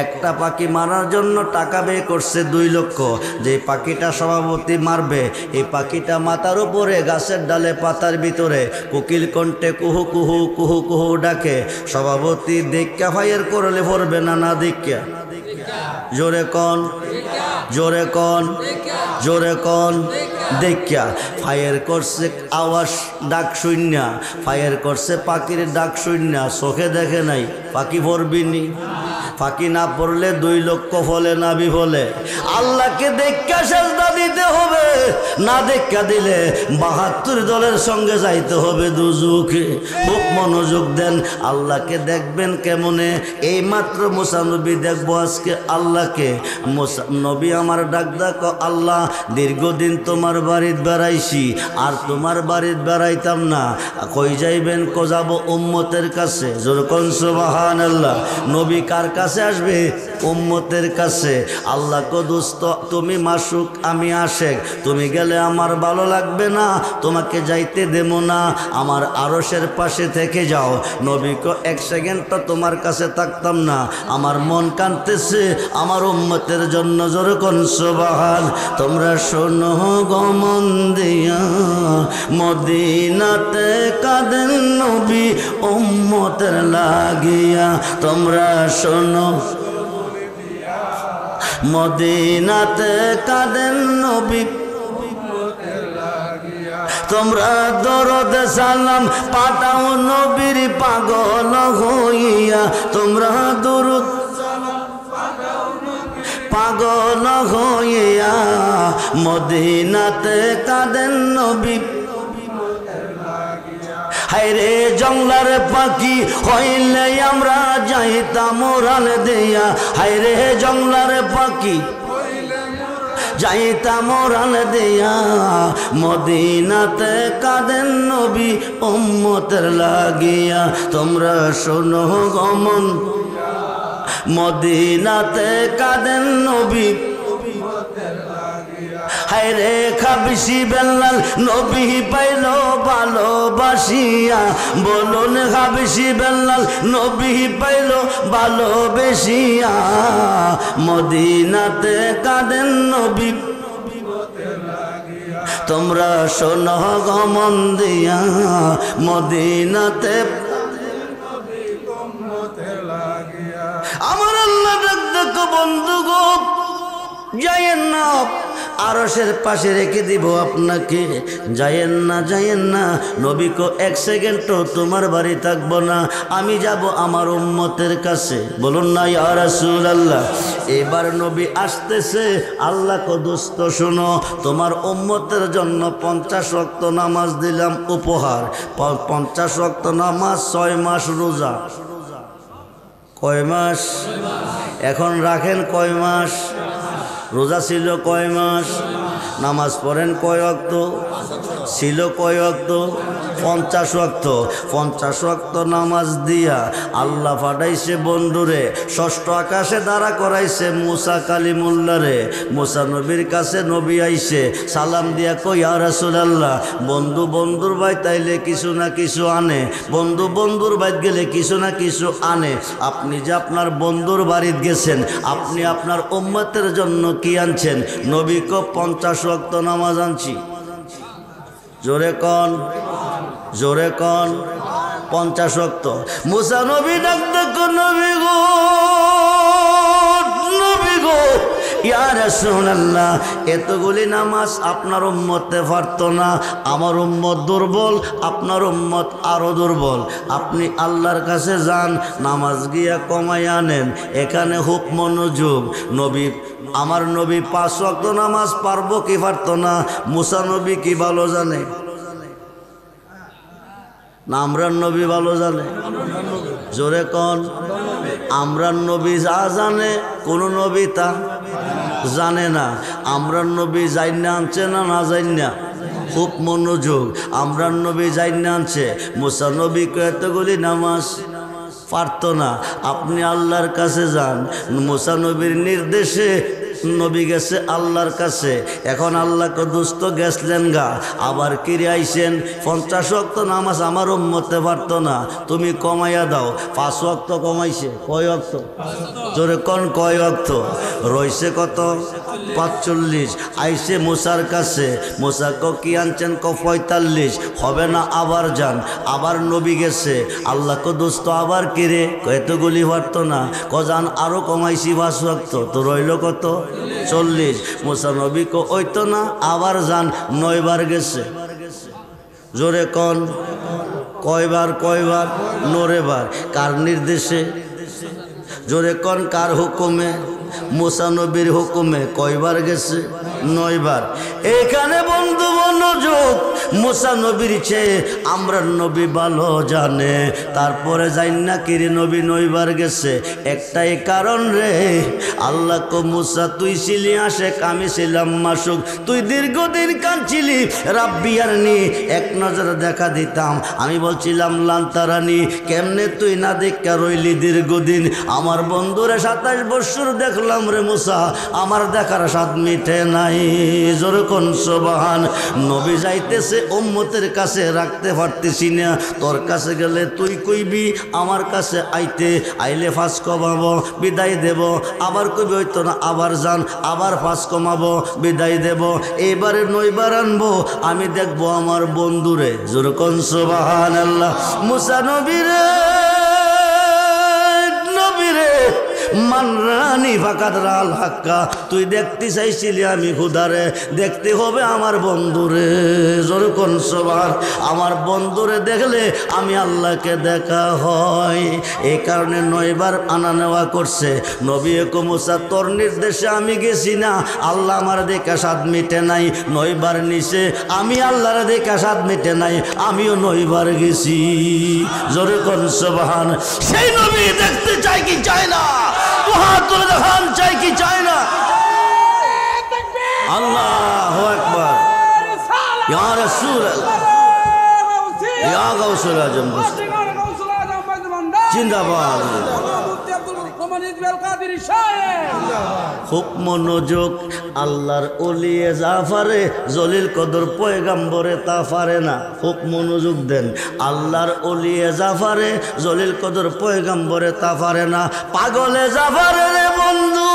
একটা পাখি মারার জন্য টাকা ব্যয় করছে 2 লক্ষ। যে পাখিটা সভাপতি মারবে, এই পাখিটা মাথার উপরে গাছের ডালে, পাতার ভিতরে কোকিল কণ্ঠে কুহু কুহু কুহু কুহু ডাকে। সভাপতি দেখা ফায়ার করলে পড়বে না, না দেখা? জোরে কন, জোরে কন, জোরে কন। দেখা ফায়ার করছে, আওয়াজ ডাক শূন্য। ফায়ার করছে পাখির ডাক শূন্য, চোখে দেখে নাই। পাখি পড়বিনি? পাখি না পড়লে 2 লক্ষ ফলে না বিফলে? আল্লাহকে দেখা সেজদা দিতে হবে, না দেখা দিলে 72 দলের সঙ্গে যাইতে হবে দুজকে। খুব মনোযোগ দেন। আল্লাহকে দেখবেন কেমনে? এই মাত্র মুসা নবী দেখবো আজকে আল্লাহকে। মুসা নবী আমার ডাক দেখো, আল্লাহ দীর্ঘদিন তোমার বাড়িতে বেড়াইছি, আর তোমার বাড়িতে বেড়াইতাম না। কই যাইবেন? কো যাব উম্মতের কাছে। যেরকম সুবহানাল্লাহ। নবী কার কাছে আসবে? উম্মতের কাছে। আল্লাহ কো দোস্ত, তুমি মাসুক, আমি আশেক। তুমি গেলে আমার ভালো লাগবে না, তোমাকে যাইতে দেব না। আমার আরশের পাশে থেকে যাও। নবী কো 1 সেকেন্ড তো তোমার কাছে থাকতাম না, আমার মন কাঁদতেছে আমার উম্মতের জন্য। যেরকম সুবহান। তোমরা শোনো গো মন দিয়া, মদিনাতে কাঁদেন নবী উম্মতের লাগিয়া। তোমরা শোনো, মদিনাতে কাঁদেন নবী। তোমরা দরদ সালাম পাঠাও নবীর পাগল হইয়া। তোমরা দরদ পাগল হইয়া মদিনাতে কাঁদেন নবী হায়রে জংলার পাখি হইলে আমরা যাইতাম ওরাল দিয়া হায়রে জংলার পাখি যাইতাম ওরাল দিয়া মদিনাতে কাঁদেন নবী উম্মতের লাগিয়া তোমরা শোনো গমন মদিনাতে কাঁদেন নবী হায়রে খাবিসি বেলাল নবী পাইল ভালোবাসিয়া বলুন খাবিসি বেলাল নবী পাইল ভালোবেসিয়া মদিনাতে কাঁদেন নবী তোমরা শোনো গমন দিয়া মদিনাতে আমার আল্লাহ ডাক দেখো বন্ধু গো যায়েন না আরশের পাশে রেখে দিব আপনাকে যায়েন না নবী কো এক সেকেন্ডও তোমার বাড়ি থাকবো না আমি যাব আমার উম্মতের কাছে বলুন না ইয়া রাসূলুল্লাহ এবার নবী আসতেছে আল্লাহ কো দোস্ত শোনো তোমার উম্মতের জন্য 50 ওয়াক্ত নামাজ দিলাম উপহার 50 ওয়াক্ত নামাজ 6 মাস রোজা কয় মাস এখন রাখেন কয় মাস রোজা ছিল কয় মাস নামাজ পড়েন কয় ওয়াক্ত ছিল কয় ওয়াক্ত 50 ওয়াক্ত 50 ওয়াক্ত নামাজ দিয়া আল্লাহ পাঠাইছে বন্ধুরে ষষ্ঠ আকাশে দাঁড়া করাইছে মুসা কালিমুল্লাহরে মুসা নবীর কাছে নবী আইছে সালাম দিয়া কই ইয়া রাসূলুল্লাহ বন্ধু বন্ধুর ভাই তাইলে কিছু না কিছু আনে বন্ধু বন্ধুর বাড়ি গেলে কিছু না কিছু আনে আপনি যে আপনার বন্ধুর বাড়িতে গেছেন আপনি আপনার উম্মতের জন্য কি আনছেন নবী কো 50 ওয়াক্ত নামাজ আনছি জোরে কোন 50 ওয়াক্ত মুসা নবী ডাক দেখো নবী গো ইয়া রাসূলুল্লাহ এতগুলি নামাজ আপনার উম্মতে পারতো না আমার উম্মত দুর্বল আপনার উম্মত আরো দুর্বল আপনি আল্লাহর কাছে যান নামাজ গিয়া কমাই আনেন এখানে খুব মনোযোগ নবী আমার নবী 5 ওয়াক্ত নামাজ পারবো কি পারতো না মুসা নবী কি ভালো জানে না আমরার নবী ভালো জানে জোরে কোন আমরার নবী যা জানে কোন নবী তা জানে না আমরার নবী জাইন্না আনছে না জাইন্না খুব মনোযোগ আমরার নবী জাইন্না আনছে মুসা নবী এতগুলি নামাজ পারতো না আপনি আল্লাহর কাছে যান মুসা নবীর নির্দেশে নবী গেছে আল্লাহর কাছে এখন আল্লাহকে দুস্থ গেছলেন গা আবার কিরে আইছেন 50 ওয়াক্ত নামাজ আমার উম্মতে পারতো না তুমি কমাইয়া দাও 5 ওয়াক্ত কমাইছে কয় ওয়াক্ত জোরে কোন কয় ওয়াক্ত রইছে কত 45 আইছে মুসার কাছে মুসা কো কি আনছেন কো 45 হবে না আবার যান আবার নবী গেছে আল্লাহকে দুস্থ আবার কিরে এতগুলি পারতো না কজান আরো কমাইছি 5 ওয়াক্ত তো রইল কত 40 মুসা নবী কো ওইতো না আবার যান 9 বার গেছে জোরে কোন কয়বার 9 বার কার নির্দেশে জোরে কোন কার হুকুমে মুসা নবীর হুকুমে কয়বার গেছে 9 বার এখানে বন্ধু মনোযোগ মুসা নবীর চেয়ে আমরা নবী ভালো জানে তারপরে যাই না কিরে নবী 9 বার গেছে একটাই কারণ রে আল্লাহ কো মুসা তুই ছিলি আশেক আমি ছিলাম মাসুক তুই দীর্ঘদিন কাঁদছিলি রাব্বি আরনি এক নজর দেখা দিতাম আমি বলছিলাম লান্তারানি কেমনে তুই না দেখা রইলি দীর্ঘদিন আমার বন্ধুরে 27 বছর দেখলাম রে মুসা আমার দেখার স্বাদ মিটে নাই জোরে কোন সুবহান নবী যাইতেছে উম্মতের কাছে রাখতে পারতেছি না তোর কাছে গেলে তুই কইবি আমার কাছে আইলে 5 কমাবো বিদায় দেব আবার কইবি হইতো না আবার যান আবার 5 কমাবো বিদায় দেব এবারে 9 বার আনবো আমি দেখবো আমার বন্ধুরে জোরে কোন সুবহানাল্লাহ মুসা নবীরে মানরানি ফাকাদ রাল হাক্কা, তুই দেখতে চাইছিলি আমি খুদারে, দেখতে হবে আমার বন্ধুরে। যখন সবার আমার বন্ধুরে দেখলে আমি আল্লাহকে দেখা হয়। এই কারণে 9 বার আনা নেওয়া করছে। নবী মুসা তোর নির্দেশে আমি গেছি না, আল্লাহ আমার দেখা স্বাদ মিটে নাই। 9 বার নিছে, আমি আল্লাহর দেখা স্বাদ মিটে নাই, আমিও 9 বার গেছি। জোরে কোন সুবহান। সেই নবী দেখতে চাই কি চায় না? হাত তুলে দেখান, চাই কি চায় না? আল্লাহু আকবার। ইয়া রাসূলুল্লাহ, ইয়া গাউসুল আজম, জিন্দাবাদ। খুব মনোযোগ। আল্লাহর ওলিয়ে জাফারে জলিল কদর পয়গাম্বরে তা পারে না। খুব মনোযোগ দেন। আল্লাহর ওলিয়ে জাফারে জলিল কদর পয়গাম্বরে তা পারে না। পাগলে জাফারে রে বন্ধু,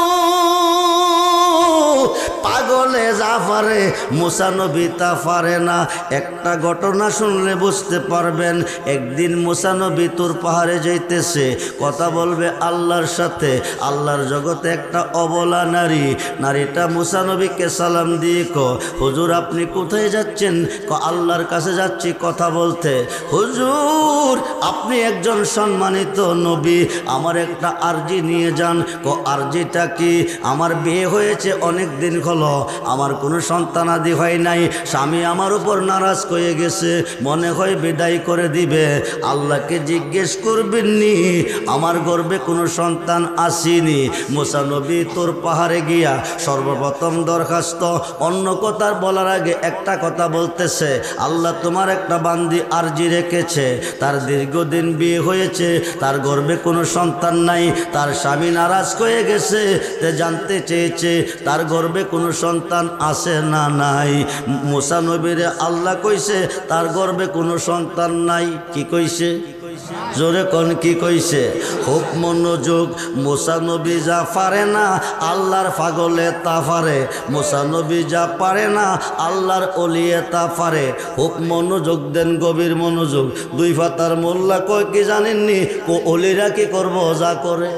পাগলে জাফারে মুসা নবী তা পারে না। একটা ঘটনা শুনলে বুঝতে পারবেন। একদিন মুসা নবী তুর পাহাড়ে যাইতেছে, কথা বলবে আল্লাহর সাথে। আল্লাহর জগতে একটা অবলা নারী, নারীটা মুসা নবীকে সালাম দিয়ে হুজুর আপনি কোথায় যাচ্ছেন? আল্লাহর কাছে যাচ্ছি কথা বলতে। হুজুর আপনি একজন সম্মানিত নবী, আমার একটা আরজি নিয়ে যান। আরজিটা কি? আমার বিয়ে হয়েছে অনেক দিন হলো, আমার কোনো সন্তানাদি হয় নাই, স্বামী আমার উপর নারাজ হয়ে গেছে, মনে হয় বিদায় করে দিবে। আল্লাহকে জিজ্ঞেস করবেননি আমার গর্ভে কোনো সন্তান আসেনি। মুসা নবী তোর পাহাড়ে গিয়া সর্বপ্রথম দরখাস্ত, অন্য কথা বলার আগে একটা কথা বলতেছে, আল্লাহ তোমার একটা বান্দি আরজি রেখেছে, তার দীর্ঘদিন বিয়ে হয়েছে, তার গর্ভে কোনো সন্তান নাই, তার স্বামী নারাজ হয়ে গেছে, তে জানতে চেয়েছে তার গর্ভে কোনো সন্তান আছে না নাই। মুসা নবীরে আল্লাহ কইছে তার গর্ভে কোনো সন্তান নাই। কি কইছে? জোরে কোন কি কইছে? খুব মনোযোগ। মুসা নবী যা পারে না আল্লাহর পাগলে তা পারে, মুসা নবী যা পারে না আল্লাহর ওলিয়ে তা পারে। খুব মনোযোগ দেন, গভীর মনোযোগ। 2 পাতার মোল্লা কয় কি জানেননি? ওলিরা কি করবো যা করে,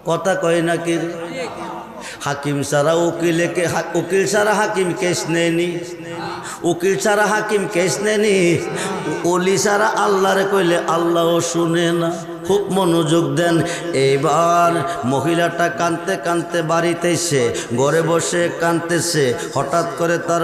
কথা কয় নাকি? হাকিম ছাড়া উকিলকে, উকিল ছাড়া হাকিম কেস নেয়নি, উকিল ছাড়া হাকিম কেস নেয়নি, ওলি ছাড়া আল্লাহরে কইলে আল্লাহও শুনে না। খুব মনোযোগ দেন। এইবার মহিলাটা কাঁদতে কাঁদতে বাড়িতে এসে ঘরে বসে কাঁদতেছে। হঠাৎ করে তার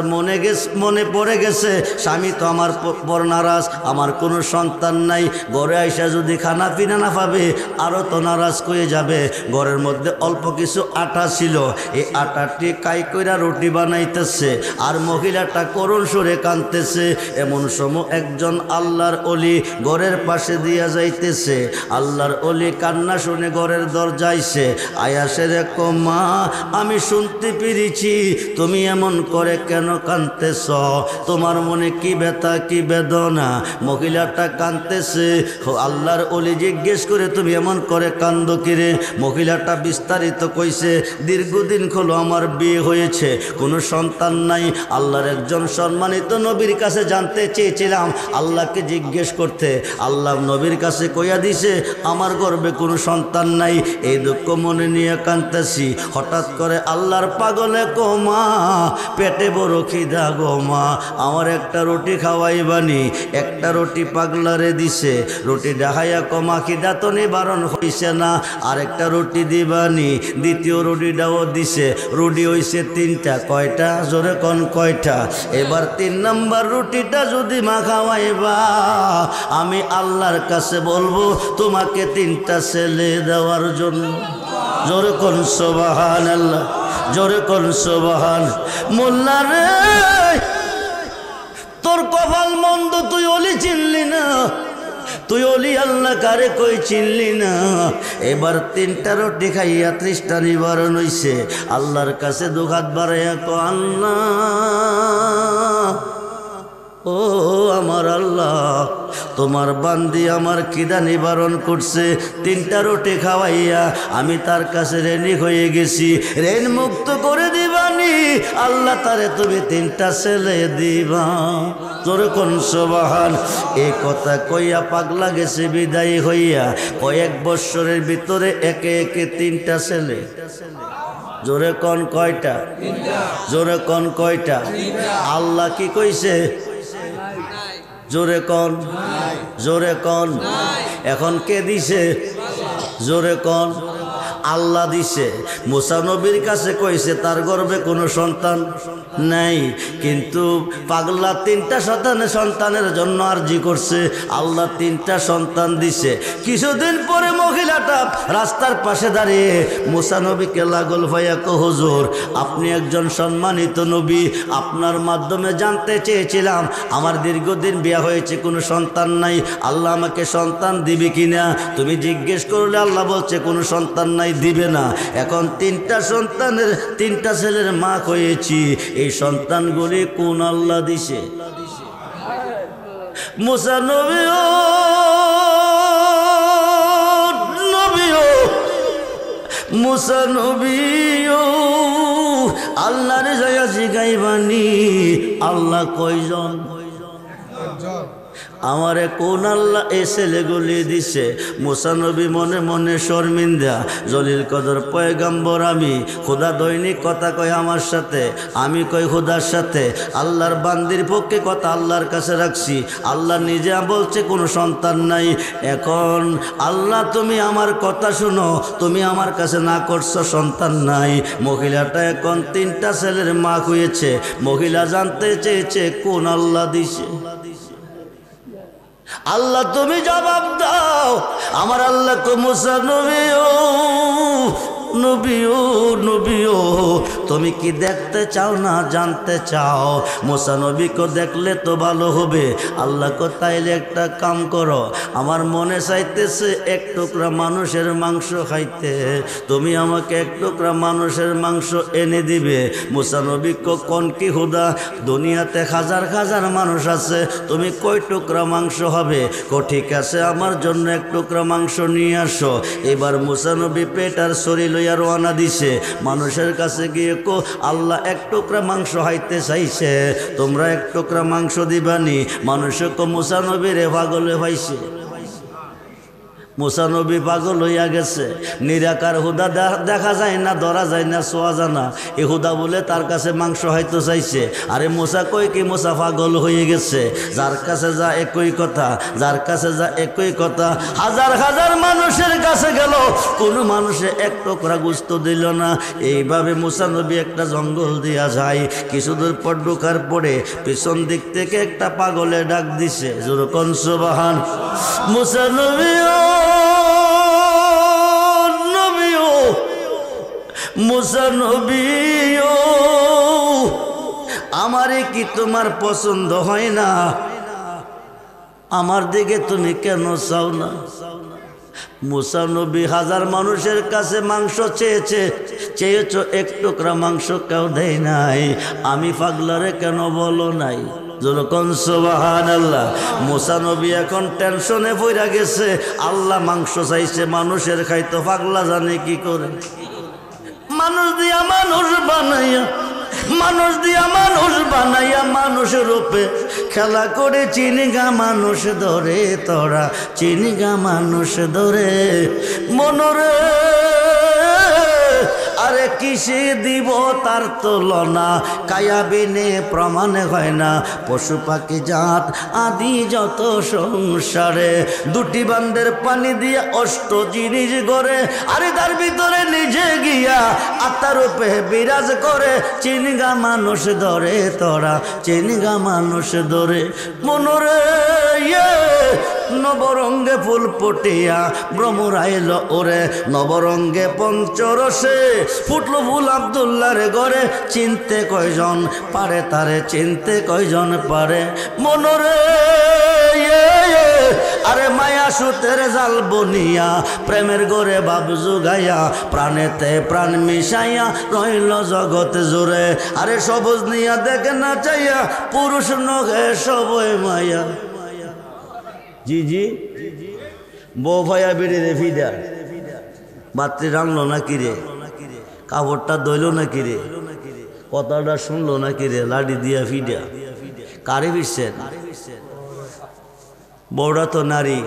মনে পড়ে গেছে স্বামী তো আমার পর নারাজ, আমার কোনো সন্তান নাই, ঘরে আইসা যদি খানা পিনা না পাবে আরও তো নারাজ হয়ে যাবে। ঘরের মধ্যে অল্প কিছু আটা ছিল, এই আটাটি কাই কইরা রুটি বানাইতেছে আর মহিলাটা করুণ সুরে কাঁদতেছে। এমন সময় একজন আল্লাহর ওলি ঘরের পাশে দিয়া যাইতেছে। আল্লাহর ওলি কান্না শুনে ঘরের দরজাইছে, আয়াসে রেখো মা, আমি শুনতে পেরেছি তুমি এমন করে কেন কাঁদতেছ, তোমার মনে কি ব্যথা কি বেদনা? মহিলাটা কাঁদতেছে। আল্লাহর ওলি জিজ্ঞেস করে তুমি এমন করে কান্দো কিরে? মহিলাটা বিস্তারিত কইছে, দীর্ঘদিন হলো আমার বিয়ে হয়েছে, কোনো সন্তান নাই। আল্লাহর একজন সম্মানিত নবীর কাছে জানতে চেয়েছিলাম, আল্লাহকে জিজ্ঞেস করতে, আল্লাহ নবীর কাছে কইয়া দিছে আমার গর্ভে কোনো সন্তান নাই। এই দুঃখ মনে নিয়ে কাঁদতেছি। হঠাৎ করে আল্লাহর পাগলে মা, পেটে বড় খিদা গো মা, আমার একটা রুটি খাওয়াইবানি। একটা রুটি পাগলারে দিছে, রুটি ডাহাইয়া কমা খিদা তো নিবারণ হইছে না, আরেকটা রুটি দিবানি। দ্বিতীয় রুটিটাও দিছে, রুটি হইছে 3টা। কয়টা? জোরে কোন কয়টা? এবার 3 নম্বর রুটিটা যদি মা খাওয়াইবা আমি আল্লাহর কাছে বলবো তোমাকে 3টা ছেলে দেওয়ার জন্য। জোরে কোন সুবহানাল্লাহ, জোরে কোন সুবহান। মোল্লা রে তোর কপাল মন্দ, তুই ওলি চিনলি না, তুই ওলি আল্লাহ কারে কই চিনলি না। এবার 3টা রুটি খাইয়া 30টা নিবারণ হইছে। আল্লাহর কাছে 2 হাত বাড়াইয়া কো আল্লাহ, ও আমার আল্লাহ, তোমার বান্দি আমার খিদা নিবারণ করছে, 3টা রুটি খাওয়াইয়া আমি তার কাছে ঋণী হয়ে গেছি, ঋণ মুক্ত করে দিবানি। আল্লাহ তারে তুমি 3টা ছেলে দিবা। জোরে কোন সুবহান। এই কথা কইয়া পাগলা গেছে বিদায় হইয়া, কয়েক বৎসরের ভিতরে একে একে 3টা ছেলে। জোরে কোন কয়টা? জোরে কোন কয়টা? আল্লাহ কি কইছে? জোরে কোন, জোরে কোন। এখন কে দিছে? জোরে কোন। আল্লাহ দিছে। মুসা নবীর কাছে কইছে তার গর্ভে কোনো সন্তান নাই, কিন্তু পাগলা 3টা সন্তানের জন্য আরজি করছে, আল্লাহ 3টা সন্তান দিছে। কিছুদিন পরে মহিলাটা রাস্তার পাশে দাঁড়িয়ে মুসা নবীকে লাগল ভাইয়া, কো হুজুর আপনি একজন সম্মানিত নবী, আপনার মাধ্যমে জানতে চেয়েছিলাম আমার দীর্ঘদিন বিয়ে হয়েছে, কোনো সন্তান নাই, আল্লাহ আমাকে সন্তান দিবে কিনা। তুমি জিজ্ঞেস করলে আল্লাহ বলছে কোনো সন্তান নাই, দিবে না। এখন 3টা সন্তানের 3টা ছেলের মা হয়েছি, এই সন্তানগুলি কোন আল্লাহ দিছে? মুসা নবী ও নবী ও মুসা নবী ও আল্লাহর জায়গা জিগাইবানি আল্লাহ কয়জন? আমারে কোন আল্লাহ এই ছেলেগুলি দিছে? মুসা নবী মনে মনে শর্মিন্দা, জলিল কদর পয়গাম্বর আমি, খোদা দৈনিক কথা কয় আমার সাথে, আমি কই খোদার সাথে, আল্লাহর বান্দির পক্ষে কথা আল্লাহর কাছে রাখছি, আল্লাহ নিজে বলছে কোনো সন্তান নাই। এখন আল্লাহ তুমি আমার কথা শুনো, তুমি আমার কাছে না করছো সন্তান নাই। মহিলাটা এখন 3টা ছেলের মা হয়েছে, মহিলা জানতে চেয়েছে কোন আল্লাহ দিছে? আল্লাহ তুমি জবাব দাও। আমার আল্লাহ কো মুসা নবী ও নবী ও নবী ও তুমি কি দেখতে চাও না জানতে চাও? মুসা নবীকে দেখলে তো ভালো হবে। আল্লাহ কো তাইলে একটা কাম করো, আমার মনে চাইতেছে 1 টুকরা মানুষের মাংস খাইতে, তুমি আমাকে 1 টুকরা মানুষের মাংস এনে দিবে। মুসা নবী কো কোন কি হুদা, দুনিয়াতে হাজার হাজার মানুষ আছে, তুমি কয় টুকরা মাংস হবে? কো ঠিক আছে আমার জন্য 1 টুকরা মাংস নিয়ে আসো। এবার মুসা নবী পেট আর শরীর লইয়া রওনা দিছে। মানুষের কাছে গিয়ে কো আল্লাহ 1 টুকরা মাংস হাইতে চাইছে, তোমরা 1 টুকরা মাংস দিবানি? মানুষে কো মুসা নবী রে পাগলে পাইছে, মুসা নবী পাগল হইয়া গেছে। নিরাকার হুদা দেখা যায় না, ধরা যায় না, ছোঁয়া যায় না, এ হুদা বলে তার কাছে মাংস হয়তো চাইছে। আরে মুসা কই কি মুসা পাগল হয়ে গেছে, যার কাছে যা একই কথা, যার কাছে যা একই কথা। হাজার হাজার মানুষের কাছে গেল, কোনো মানুষে 1 টুকরা গোশত দিল না। এইভাবে মুসা নবী একটা জঙ্গল দিয়া যায়। কিছুদূর পর ঢোকার পরে পিছন দিক থেকে একটা পাগলে ডাক দিছে, জোরে কোন সুবহান। মুসা নবী মুসা নবী ও আমারে কি তোমার পছন্দ হয় না? আমার দিকে তুমি কেন চাও না? মুসা নবী হাজার মানুষের কাছে মাংস চেয়েছ, 1 টুকরা মাংস কেউ দেয় নাই, আমি পাগলারে কেন বলো নাই? যখন সুবহানাল্লাহ। মুসা নবী এখন টেনশনে পড়া গেছে, আল্লাহ মাংস চাইছে, মানুষের খাইতো, পাগলা জানে কি করে। মানুষ দিয়া মানুষ বানাইয়া, মানুষ দিয়া মানুষ বানাইয়া মানুষের রূপে খেলা করে চিনিগা মানুষ ধরে, তোরা চিনিগা মানুষ ধরে মনরে। আরে কিসে দিব তার তুলনা, কায়াবিনে প্রমাণ হয় না। পশু পাখি জাত আদি যত সংসারে, 2টি বান্দের পানি দিয়ে 8 জিনিস গড়ে। আরে তার ভিতরে নিজে গিয়া আত্মার রূপে বিরাজ করে, চিনিগা মানুষ ধরে, তোরা চিনিগা মানুষ ধরে মনরে। নবরঙ্গে ফুল পটিয়া ভ্রমরাইল ওরে, নবরঙ্গে পঞ্চরসে ফুটলো ফুল আব্দুল্লাহর ঘরে। চিনতে কয়জন পারে তারে, চিনতে কয়জন পারে মনরে। আরে মায়া সুতের জাল বনিয়া প্রেমের গড়ে ভাব জুগাইয়া, প্রাণেতে প্রাণ মিশাইয়া রইল জগৎ জুড়ে। আরে সবুজ নিয়া দেখে না চাইয়া, পুরুষ নহে সবই মায়া। জি জি বউ ভাইয়া বেড়ে রে ফিডা, বাত্রি রানলো না কিরে, কাপড়টা দইল না কিরে, কথাটা শুনলো না কিরে, লাডি দিয়া ফিডা। কারে ফিরছেন? বউটা তো নারী।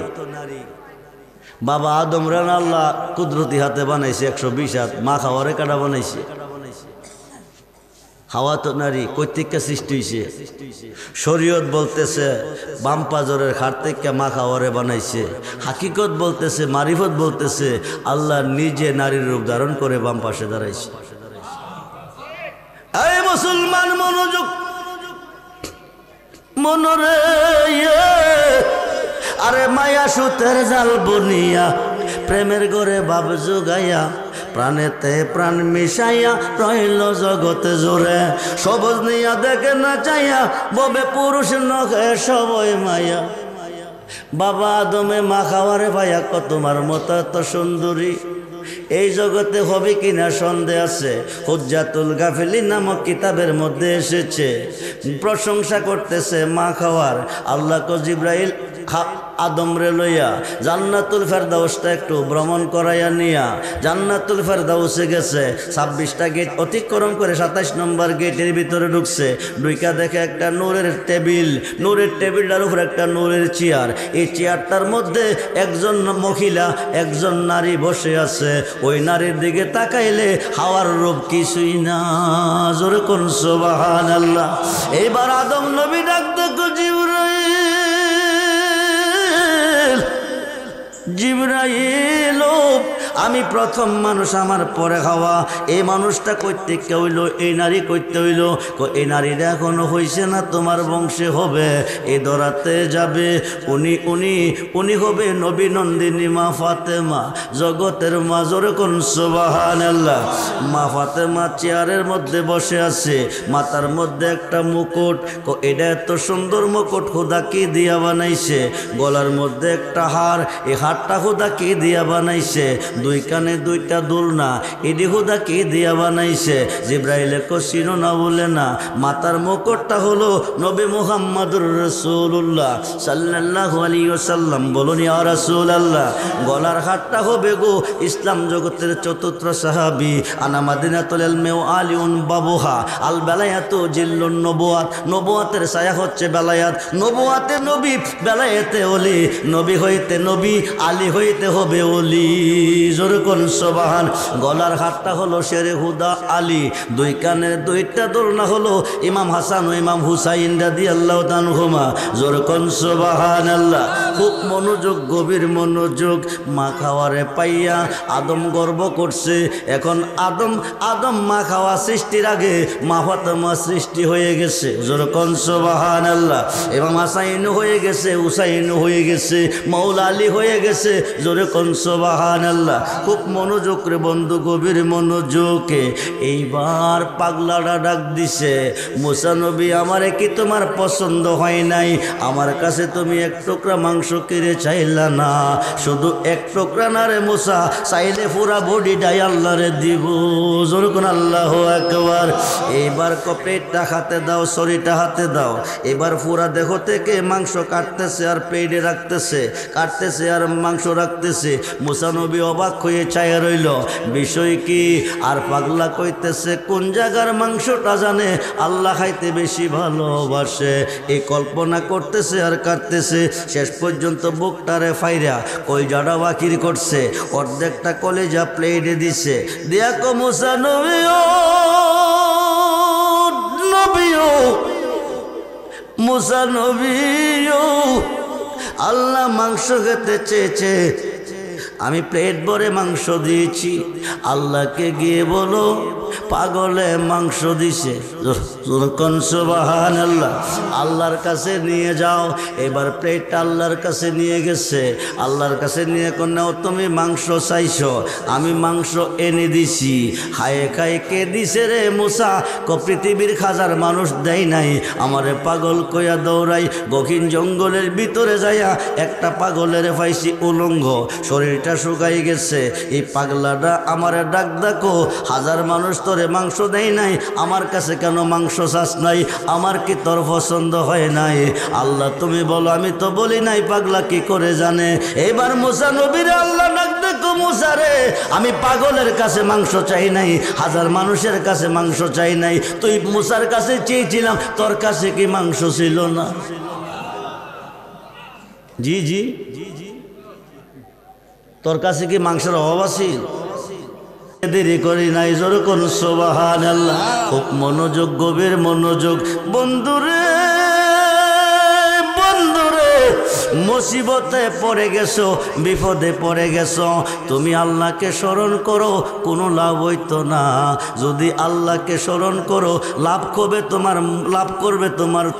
বাবা আদম রান আল্লাহ কুদরতি হাতে বানাইছে 120 হাত, মা খাওয়ারে কাটা বানাইছে। হাওয়া তো নারী, কর্তৃকা সৃষ্টি হয়েছে। শরীয়ত বলতেছে বাম পাজরের খাট থেকে মা খাওয়ারে বানাইছে। হাকিকত বলতেছে, মারিফত বলতেছে আল্লাহ নিজে নারীর রূপ ধারণ করে বাম পাশে দাঁড়াইছে। এই মুসলমান মনোযোগ, মনরে আরে মায়া সুতের জাল বনিয়া প্রেমের ঘরে ভাব জোগাইয়া প্রাণেতে প্রাণ মিশাইয়া রইল জগতে জোরে। সবজ নিয়া দেখে না চাইয়া ববে পুরুষ নখে সবই মায়া। বাবা আদমে মা খাওয়ারে ভাইয়া কত তোমার মতো এত সুন্দরী এই জগতে হবে কিনা সন্দেহ আছে। হুজ্জাতুল গাফিলিন নামক কিতাবের মধ্যে এসেছে, প্রশংসা করতেছে মা খাওয়ার। আল্লাহ কো জিব্রাইল আদম রে লইয়া জান্নাতুল ফেরদাউসটা একটু ভ্রমণ করাইয়া নিয়া জান্নাতুল ফেরদাউসে গেছে। 26টা গেট অতিক্রম করে 27 নম্বর গেটের ভিতরে ঢুকছে। ঢুইকা দেখে একটা নূরের টেবিল, নূরের টেবিলটার উপর একটা নূরের চেয়ার। এই চেয়ারটার মধ্যে একজন মহিলা একজন নারী বসে আছে। ওই নারীর দিকে তাকাইলে হাওয়ার রূপ কিছুই না। জোরে কোন সুবহানাল্লাহ। এইবার আদম নবী ডাক দেখো জিবরাইল, আমি প্রথম মানুষ, আমার পরে খাওয়া। এই মানুষটা কইতে কে হইল? এই নারী কইতে হইল। এই নারীটা এখনো হইছে না, তোমার বংশে হবে, এই দরাতে যাবে। উনি হবে নবী নন্দিনী মা ফাতেমা, জগতের মা। জোরে কোন সুবহানাল্লাহ। মা ফাতেমা চেয়ারের মধ্যে বসে আছে, মাথার মধ্যে একটা মুকুট। এটা এত সুন্দর মুকুট খোদা কি দিয়া বানাইছে? গলার মধ্যে একটা হার, এই হারটা খোদা কি দিয়া বানাইছে? দুই কানে দুইটা দুলনা, এডি খোদা কি দিয়া বানাইছে? জিব্রাইলে কসিনো না বলে না, মাথার মুকুটটা হলো নবী মুহাম্মদুর রাসূলুল্লাহ সাল্লাল্লাহু আলাইহি ওয়াসাল্লাম। বলুন ইয়া রাসূলুল্লাহ। গলার হারটা হবে গো ইসলাম জগতের চতুর্থ সাহাবী, আনা মাদিনাতুল ইলমি ওয়া আলিউন বাবুহা, আল বেলায়াতু জিল্লুন নবুয়াত। নবুয়াতের ছায়া হচ্ছে বেলায়াত, নবুয়াতে নবী, বেলায়াতে ওলি। নবী হইতে নবী, আলী হইতে হবে ওলি। জোরে কোন সুবহান। গলার হাতটা হলো শেরে হুদা আলী, দুই কানের দুইটা দোলনা হলো ইমাম হাসান ও ইমাম হুসাইন রাদিয়াল্লাহু তাআলাহুমা। জোরে কোন সুবহানাল্লাহ। খুব মনোযোগ, গভীর মনোযোগ। মা খাওয়ারে পাইয়া আদম গর্ব করছে। এখন আদম মা খাওয়া সৃষ্টির আগে মা ফাতেমা সৃষ্টি হয়ে গেছে। জোরে কোন সুবহানাল্লাহ। ইমাম হাসাইন হয়ে গেছে, হুসাইন হয়ে গেছে, মাওলা আলী হয়ে গেছে। জোরে কোন সুবহানাল্লাহ। খুব মনোযোগ রে বন্ধু, গভীর মনোযোগে। এইবার পাগলাটা ডাক দিছে, মুসা নবী আমারে কি তোমার পছন্দ হয় নাই? আমার কাছে তুমি এক টুকরা মাংস কিনে চাইলা না, শুধু এক টুকরা না রে মুসা, চাইলে পুরা বডিটাই আল্লাহরে দিব। জোরে কোন আল্লাহু আকবার। এইবার পেটটা হাতে দাও, শরীরটা হাতে দাও। এবার পুরা দেহ থেকে মাংস কাটতেছে আর পেটে রাখতেছে, কাটতেছে আর মাংস রাখতেছে। মুসা নবী অবাক হয়ে চায় রইল, বিষয় কি? আর পাগলা কইতেছে কোন জায়গার মাংসটা জানে আল্লাহ খাইতে বেশি ভালোবাসে। এই কল্পনা করতেছে আর কাটতেছে। শেষ পর্যন্ত বুকটারে ফাইরা কলিজাটা বাকির করছে, অর্ধেকটা কলিজা প্লেটে দিছে। দিয়া কো মুসা নবী, ও নবী, ও মুসা নবী, ও আল্লাহ মাংস খেতে চেয়েছে, আমি প্লেট ভরে মাংস দিয়েছি। আল্লাহকে গিয়ে বলো পাগলে মাংস দিছে। সুবহানাল্লাহ। আল্লাহর কাছে নিয়ে যাও। এবার প্লেটটা আল্লাহর কাছে নিয়ে গেছে। আল্লাহর কাছে নিয়ে কন্যা, তুমি মাংস চাইছো, আমি মাংস এনে দিছি। হায়ে খাই কে দিছে রে মুসা? পৃথিবীর হাজার মানুষ দেয় নাই, আমারে পাগল কইয়া দৌড়াই। গহীন জঙ্গলের ভিতরে যাইয়া একটা পাগলের পাইছি উলঙ্গ, শরীরটা শুকাই গেছে। এই পাগলাটা আমারে ডাক ডাকো, হাজার মানুষ তোরে মাংস দেয় নাই, আমার কাছে কেন মাংস চাস নাই? আমার কি তোর পছন্দ হয় নাই? আল্লাহ তুমি বলো, আমি তো বলি নাই। পাগলা কি করে জানে? এবার মুসা নবীরে আল্লাহ ডাক দেখো, মুসা রে আমি পাগলের কাছে মাংস চাই নাই, হাজার মানুষের কাছে মাংস চাই নাই। তুই মুসার কাছে চেয়েছিলাম, তোর কাছে কি মাংস ছিল না? জি জি, তোর কাছে কি মাংসের অভাব আছে? দেরি করি নাই, জোর কোন সুবহানাল্লাহ। খুব মনোযোগ, গভীর মনোযোগ। বন্ধুরে বন্ধুরে, মুসিবতে পড়ে গেছো, বিপদে পড়ে গেছো, তুমি আল্লাহকে স্মরণ করো, কোনো লাভ হইতো না। যদি আল্লাহকে স্মরণ করো, লাভ করবে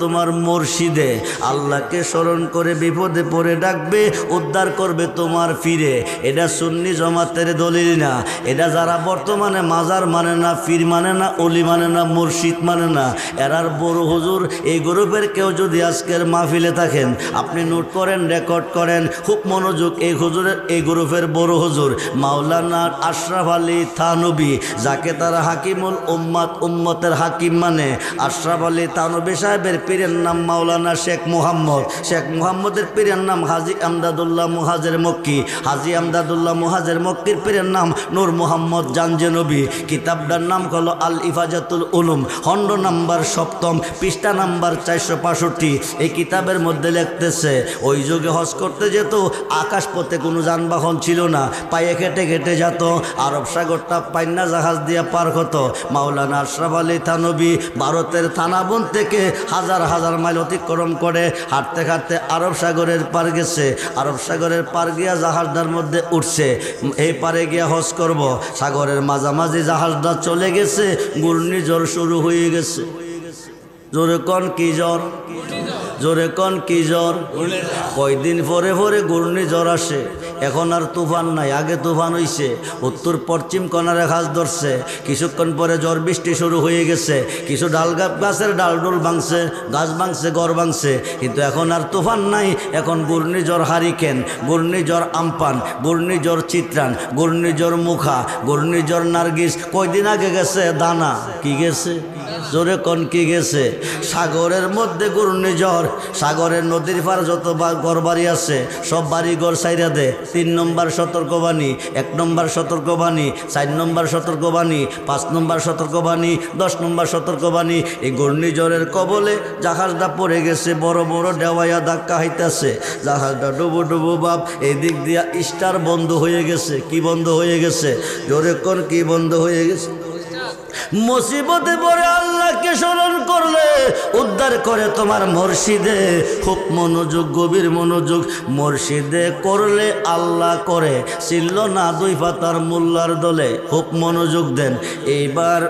তোমার মুর্শিদে। আল্লাহকে স্মরণ করে বিপদে পড়ে ডাকবে, উদ্ধার করবে তোমার ফিরে। এটা সুন্নি জমাতের দলিল না। এটা যারা বর্তমানে মাজার মানে না, পীর মানে না, অলি মানে না, মুর্শিদ মানে না, এরার বড় হুজুর এই গ্রুপের কেউ যদি আজকের মাহফিলে থাকেন, আপনি নোট করেন, রেকর্ড করেন, খুব মনোযোগ। এই হুজুরের, এই গ্রুপের বড় হুজুর মাওলানা আশরাফ আলী থানবী, যাকে তারা হাকিমুল উম্মাত, উম্মতের হাকিম মানে। আশরাফ আলী থানবী সাহেবের পীরের নাম মাওলানা শেখ মুহাম্মদ। শেখ মুহাম্মদের পীরের নাম হাজী আমদাদুল্লাহ মুহাজের মক্কি। হাজী আমদাদুল্লাহ মুহাজের মক্কির পীরের নাম নূর মুহাম্মদ জানজনবী। কিতাবটার নাম হলো আল ইফাজাতুল উলুম, খণ্ড নাম্বার 7, পৃষ্ঠা নাম্বার 465। এই কিতাবের মধ্যে লিখতেছে, ওই যুগে হজ করতে যেত, আকাশপথে কোনো যানবাহন ছিল না, পায়ে হেঁটে হেঁটে যেত, আরব সাগরটা পাইন্না জাহাজ দিয়ে পার হতো। মাওলানা আশরাফ আলী থানবী ভারতের থানাবন থেকে হাজার হাজার মাইল অতিক্রম করে হাঁটতে হাঁটতে আরব সাগরের পার গেছে। আরব সাগরের পার গিয়া জাহাজটার মধ্যে উঠছে, এই পারে গিয়া হজ করব। সাগরের মাঝামাঝি জাহাজটা চলে গেছে, ঘূর্ণিঝড় শুরু হয়ে গেছে। জোরে কন কি জ্বর? জোরে কন কি জ্বর? কয়দিন পরে পরে ঘূর্ণিঝড় আসে। এখন আর তুফান নাই, আগে তুফান হইছে, উত্তর পশ্চিম কনারে ঘাস ধরছে। কিছুক্ষণ পরে ঝড় বৃষ্টি শুরু হয়ে গেছে। কিছু গাছের ডালডোল ভাঙছে, গাছ ভাঙছে, ঘর ভাঙছে, কিন্তু এখন আর তুফান নাই। এখন ঘূর্ণিঝড় হারিকেন, ঘূর্ণিঝড় আমপান, ঘূর্ণিঝড় চিত্রান, ঘূর্ণিঝড় মুখা, ঘূর্ণিঝড় নার্গিস। কয়দিন আগে গেছে দানা, কি গেছে? জোরে কন কি গেছে? সাগরের মধ্যে ঘূর্ণিঝড়। সাগরের নদীর পার যত ঘর বাড়ি আছে সব বাড়ি ঘর সাইরা দে। 3 নম্বর সতর্কবাণী, 1 নম্বর সতর্কবাণী, 4 নম্বর সতর্কবাণী, 5 নম্বর সতর্কবাণী, 10 নম্বর সতর্কবাণী। এই ঘূর্ণিঝড়ের কবলে জাহাজটা পড়ে গেছে, বড় বড় ডেওয়াইয়া ধাক্কা হইতেছে, জাহাজটা ডুবো ডুবো বাপ। এই দিক দিয়া স্টার বন্ধ হয়ে গেছে। কি বন্ধ হয়ে গেছে? জোরে কর কি বন্ধ হয়ে গেছে? মুসিবতে পড়ে আল্লাহকে স্মরণ করলে উদ্ধার করে তোমার মুর্শিদে। খুব মনোযোগ, গভীর মনোযোগ। মুর্শিদে করলে আল্লাহ করে, ছিল না 2 পাতার মোল্লার দলে। খুব মনোযোগ দেন। এইবার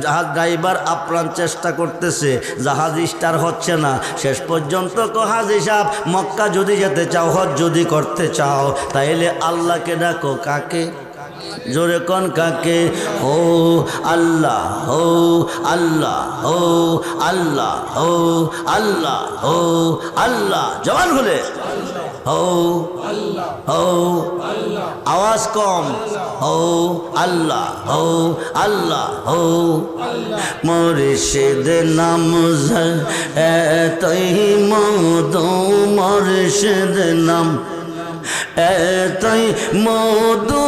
জাহাজ ড্রাইভার আপ্রাণ চেষ্টা করতেছে, জাহাজ স্টার হচ্ছে না। শেষ পর্যন্ত হাজী সাহেব, মক্কা যদি যেতে চাও, হজ যদি করতে চাও, তাইলে আল্লাহকে ডাকো। কাকে? জোরে কন কাকে? হো আল্লাহ, হো আল্লাহ, হো আল্লাহ, হো আল্লাহ, হো আল্লাহ। জবান খুলে হো হো, আওয়াজ কম। হো আল্লাহ, হো আল্লাহ, হো মুর্শিদ নাম এতই মধু, মুর্শিদ নাম এতই মধু,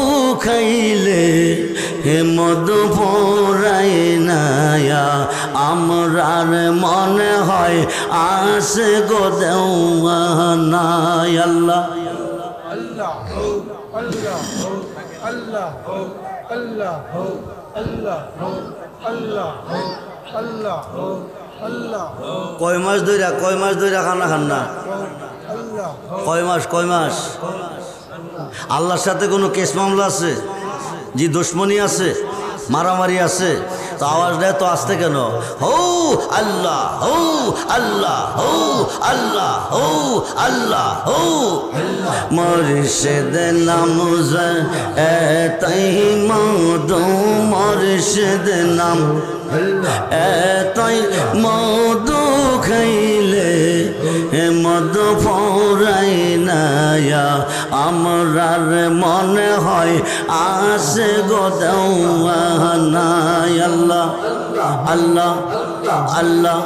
খাইলে হে মধু পড়াই নায়া, আমরার মনে হয় আসে গো দেওয়ানায়। আল্লাহ আল্লাহ হো, আল্লাহ হো, আল্লাহ হো, আল্লাহ হো, আল্লাহ হো, আল্লাহ হো, আল্লাহ হো, আল্লাহ হো। কয় মাস ধইরা খানা খান না? কয় মাস? আল্লাহর সাথে কোনো কেস মামলা আছে? জি দুশ্মনী আছে, মারামারি আছে? তো আওয়াজ দেয় তো আসতে কেন? হো আল্লাহ, হো আল্লাহ, হো আল্লাহ, হো আল্লাহ, হো মুর্শিদ নাম এতই মধু, মুর্শিদ নাম এতই মধু, খাইলে মধু পড়াই নায়া, আমরার মনে হয় আসে গো দেওয়ানায়। আল্লাহ আল্লাহ আল্লাহ,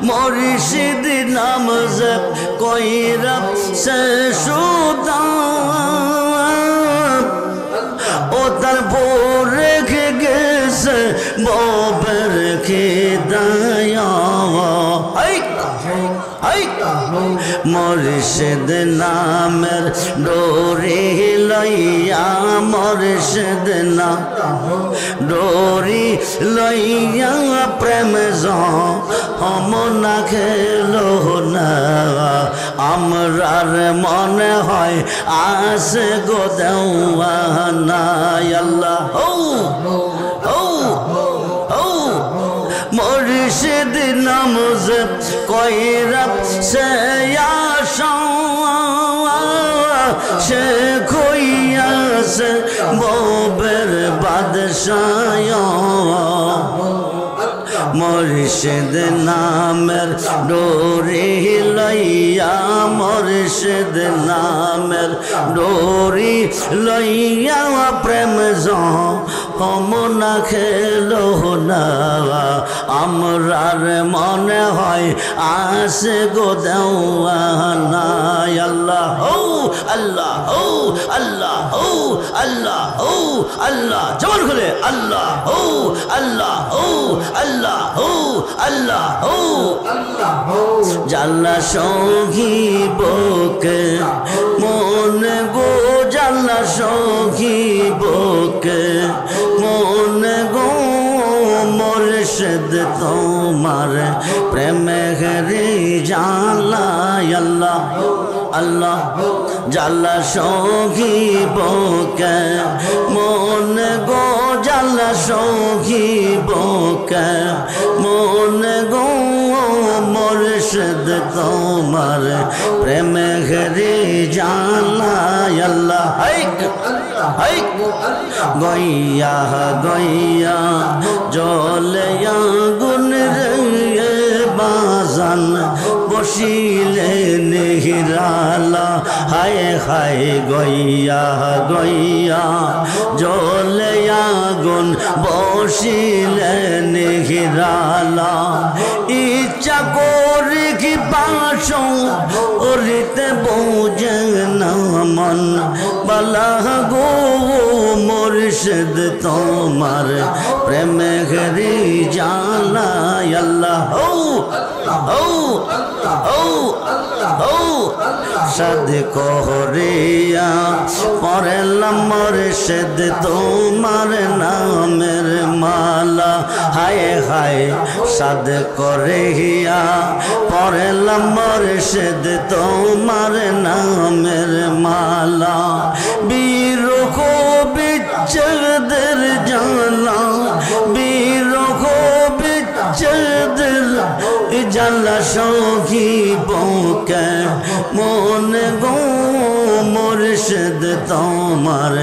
মুর্শিদ নাম জপ কইরা সে সুদা, ও তার ভোর রেখে গেছে ববের খিদায়া। মুর্শিদ নামের ডোরি লইয়া মুর্শিদ নাম ডোরি লইয়া প্রেম যমুনা খেলো না আমরার মনে হয় আসে গো দেওয়ানা আল্লাহ মুর্শিদ নামজ কইরা সে আশা সে খইয়াছে ববের বাদশাহ মুর্শিদ নামের ডোরি লইয়া মুর্শিদ নামের ডোরি লইয়া প্রেম যমুনা খেলো না আমরার মনে হয় আসে গো দেওয়ানা আল্লাহ আল্লাহ আল্লাহ আল্লাহ আল্লাহ জবান খুলে আল্লাহ আল্লাহ আল্লাহ আল্লাহ জাল্লা সখী বকে মন গো জাল্লা সখী বকে মন গো মুর্শিদ তোমার প্রেমে হরি জালা আল্লাহ আল্লাহ জাল্লা সখী বকে মন গো জাল্লা সখী বকে মন গো মুর্শিদ তোমার প্রেমে হরি জালা আল্লাহ হাইক গইয়া গইয়া জলে আগুন রে বাজান বসিলে নিহিরালা হায় হায় গইয়া গইয়া জলে আগুন বসিলে নিহিরালা ইচ্ছা করি কি পাশ ওরিতে বোঝে না মন বালা গো মুর্শিদ তোমার প্রেমে হরি জালা আল্লাহ সাদ করিয়া পড়লাম মুর্শিদ তোমার নামের মালা হায় হায় সাদ করিয়া পড়লাম মুর্শিদ তোমার নামের মালা বিরহ বিচ্ছেদের জালা বিরহ বিচ্ছেদের জালা সখী বকে মন গো মুর্শিদ তোমার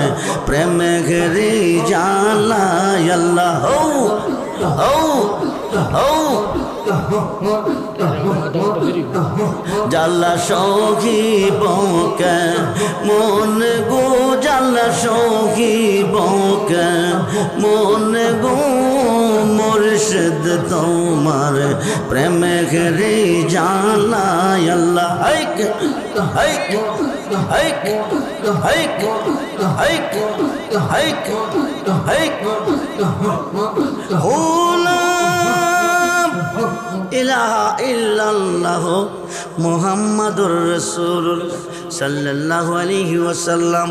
প্রেমে হরি জালা আল্লাহ জালা সখী বকে মন গো জালা সখী বকে মন গো মুর্শিদ তোমার প্রেমে হরি জালা আল্লাহ হাইক হাইক হাইক হাইক হাইক হাইক হাইক ইলাহা ইল্লাল্লাহ মুহাম্মাদুর রাসূলুল্লাহ সাল্লাল্লাহু আলাইহি ওয়াসাল্লাম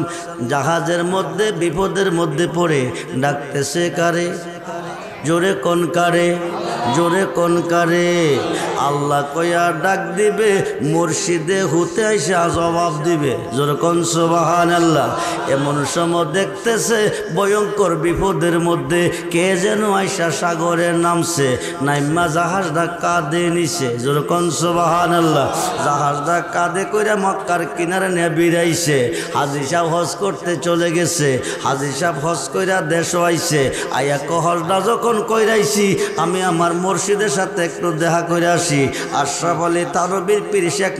জাহাজের মধ্যে বিপদের মধ্যে পড়ে ডাকতেছে কারে জোরে কোন কারে জোরে কোন কারে আল্লাহ কয়া ডাক দিবে মুর্শিদে হুতে আইসা জবাব দিবে জোরে কোন সুবহানাল্লাহ এমন সময় দেখতেছে ভয়ঙ্কর বিপদের মধ্যে কে যেন আইসা সাগরে নামছে নাইমা জাহাজটা কাঁধে নিছে জোরে কোন সুবহানাল্লাহ জাহাজটা কাঁধে কইরা মক্কার কিনারে নিয়ে বিরাইছে হাজী সাহেব হজ করতে চলে গেছে হাজী সাহেব হজ কইরা দেশ আইছে আয়া হজটা যখন কইরাইছি আমি আমার মুর্শিদের সাথে একটু দেখা করে আসি আশরাফ আলী তানবীর পীর শেখ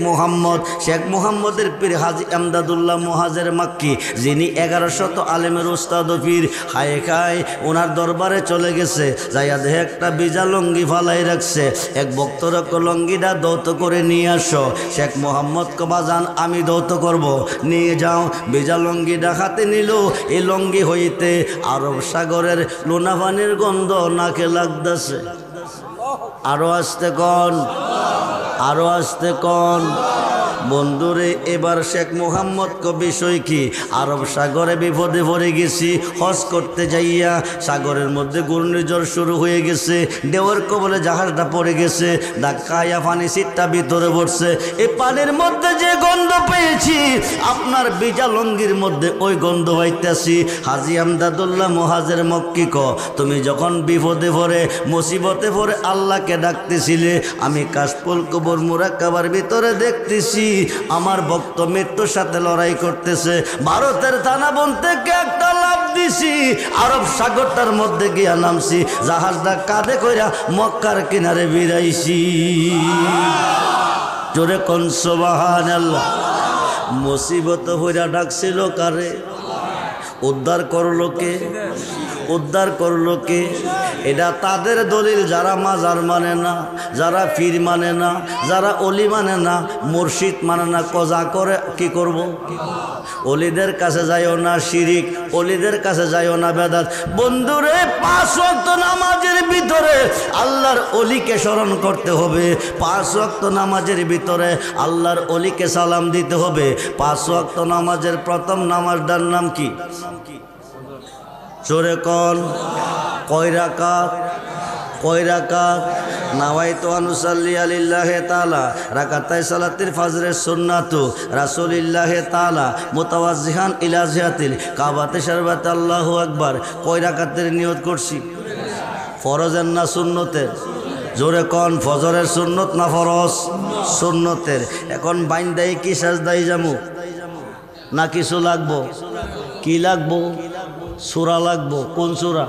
মুহাম্মদের পীর হাজী আমদাদুল্লাহ মুহাজের মাক্কি যিনি 1100 আলেমের উস্তাদ ও পীর হায় খায় ওনার দরবারে চলে গেছে যাইয়া দেখে একটা বিজা লঙ্গি ফালাই রাখছে এক ভক্তর লঙ্গিটা দৌত করে নিয়ে আসো শেখ মোহাম্মদ কবাজান আমি দৌত করব নিয়ে যাও বিজা লঙ্গিটা হাতে নিল এই লঙ্গি হইতে আরব সাগরের লোনা পানির গন্ধ নাকে লাগতেছে আরো আসতে কন আরো আসতে কন বন্ধুরে এবার শেখ মোহাম্মদ ক বিষয় কি, আরব সাগরে বিপদে পড়ে গেছি হজ করতে যাইয়া, সাগরের মধ্যে ঘূর্ণিঝড় শুরু হয়ে গেছে, ঢেউয়ের কবলে জাহাজটা পড়ে গেছে, ধাক্কায়া পানি সিটটা ভিতরে পড়ছে। এই পানির মধ্যে যে গন্ধ পেয়েছি আপনার বিজা লঙ্গির মধ্যে ওই গন্ধ হইতেছি। হাজী আমদাদুল্লাহ মুহাজির মক্কি ক, তুমি যখন বিপদে পড়ে মুসিবতে পড়ে আল্লাহকে ডাকতেছিলে, আমি কাশফুল কবর মুরাক্কাবার ভিতরে দেখতেছি আমার ভক্ত মৃত্যুর সাথে লড়াই করতেছে। ভারতের থানাবন থেকে একটা লাভ দিছি, আরব সাগরটার মধ্যে গিয়া নামছি, জাহাজটা কাঁধে কইরা মক্কার কিনারে বিরাইছি। জোরে কোন সুবহানাল্লাহ। মুসিবত হইরা ডাকছিল কারে? উদ্ধার করলো কে? উদ্ধার করলো কে? এটা তাদের দলিল যারা মাজার মানে না, যারা পীর মানে না, যারা অলি মানে না, মুর্শিদ মানে না, কজা করে কি করব? অলিদের কাছে যাইও না শিরিক, অলিদের কাছে যাইও না বেদাত। বন্ধুরে 5 ওয়াক্ত নামাজের ভিতরে আল্লাহর অলিকে স্মরণ করতে হবে, 5 ওয়াক্ত নামাজের ভিতরে আল্লাহর অলিকে সালাম দিতে হবে। 5 ওয়াক্ত নামাজের প্রথম নামাজটার নাম কি? জোরে কোন? কয় রাকাত? কয় রাকাত? নাওয়াইতু আনুসাল্লি আলিল্লাহি তাআলা রাকাতাই সালাতিল ফজরের সুন্নাতু রাসূলিল্লাহি তাআলা মুতাওয়াজ্জিহান ইলা জিহাতিল কাবাতে শরবত আল্লাহু আকবার। কয় রাকাতের নিয়ত করছি? ফরজের না সুন্নতের? জোরে কোন? ফজরের সুন্নত না ফরজ? সুন্নতের। এখন বাইন্দাই কি সাজদাই যামু না কিছু লাগবো? কি লাগবো? সূরা লাগবো। কোন সূরা?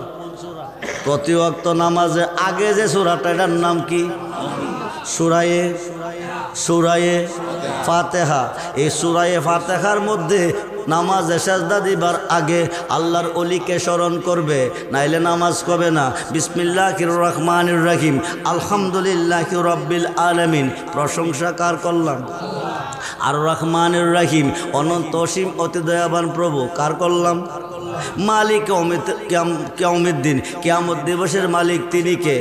প্রতি ওয়াক্ত নামাজে আগে যে সূরাটা এটার নাম কি? সূরায়ে ফাতিহা। এই সূরায়ে ফাতিহার মধ্যে নামাজে সাজদা দিবার আগে আল্লাহর অলিকে স্মরণ করবে, নাইলে নামাজ হবে না। বিসমিল্লাহির রহমানির রহিম আলহামদুলিল্লাহি রাব্বিল আলামিন। প্রশংসা কার করলাম? আর রহমানির রহিম অনন্ত অসীম অতি দয়াবান প্রভু কার করলাম? মালিক কিয়ামুদ্দিন, কিয়ামত দিবসের মালিক তিনি কে?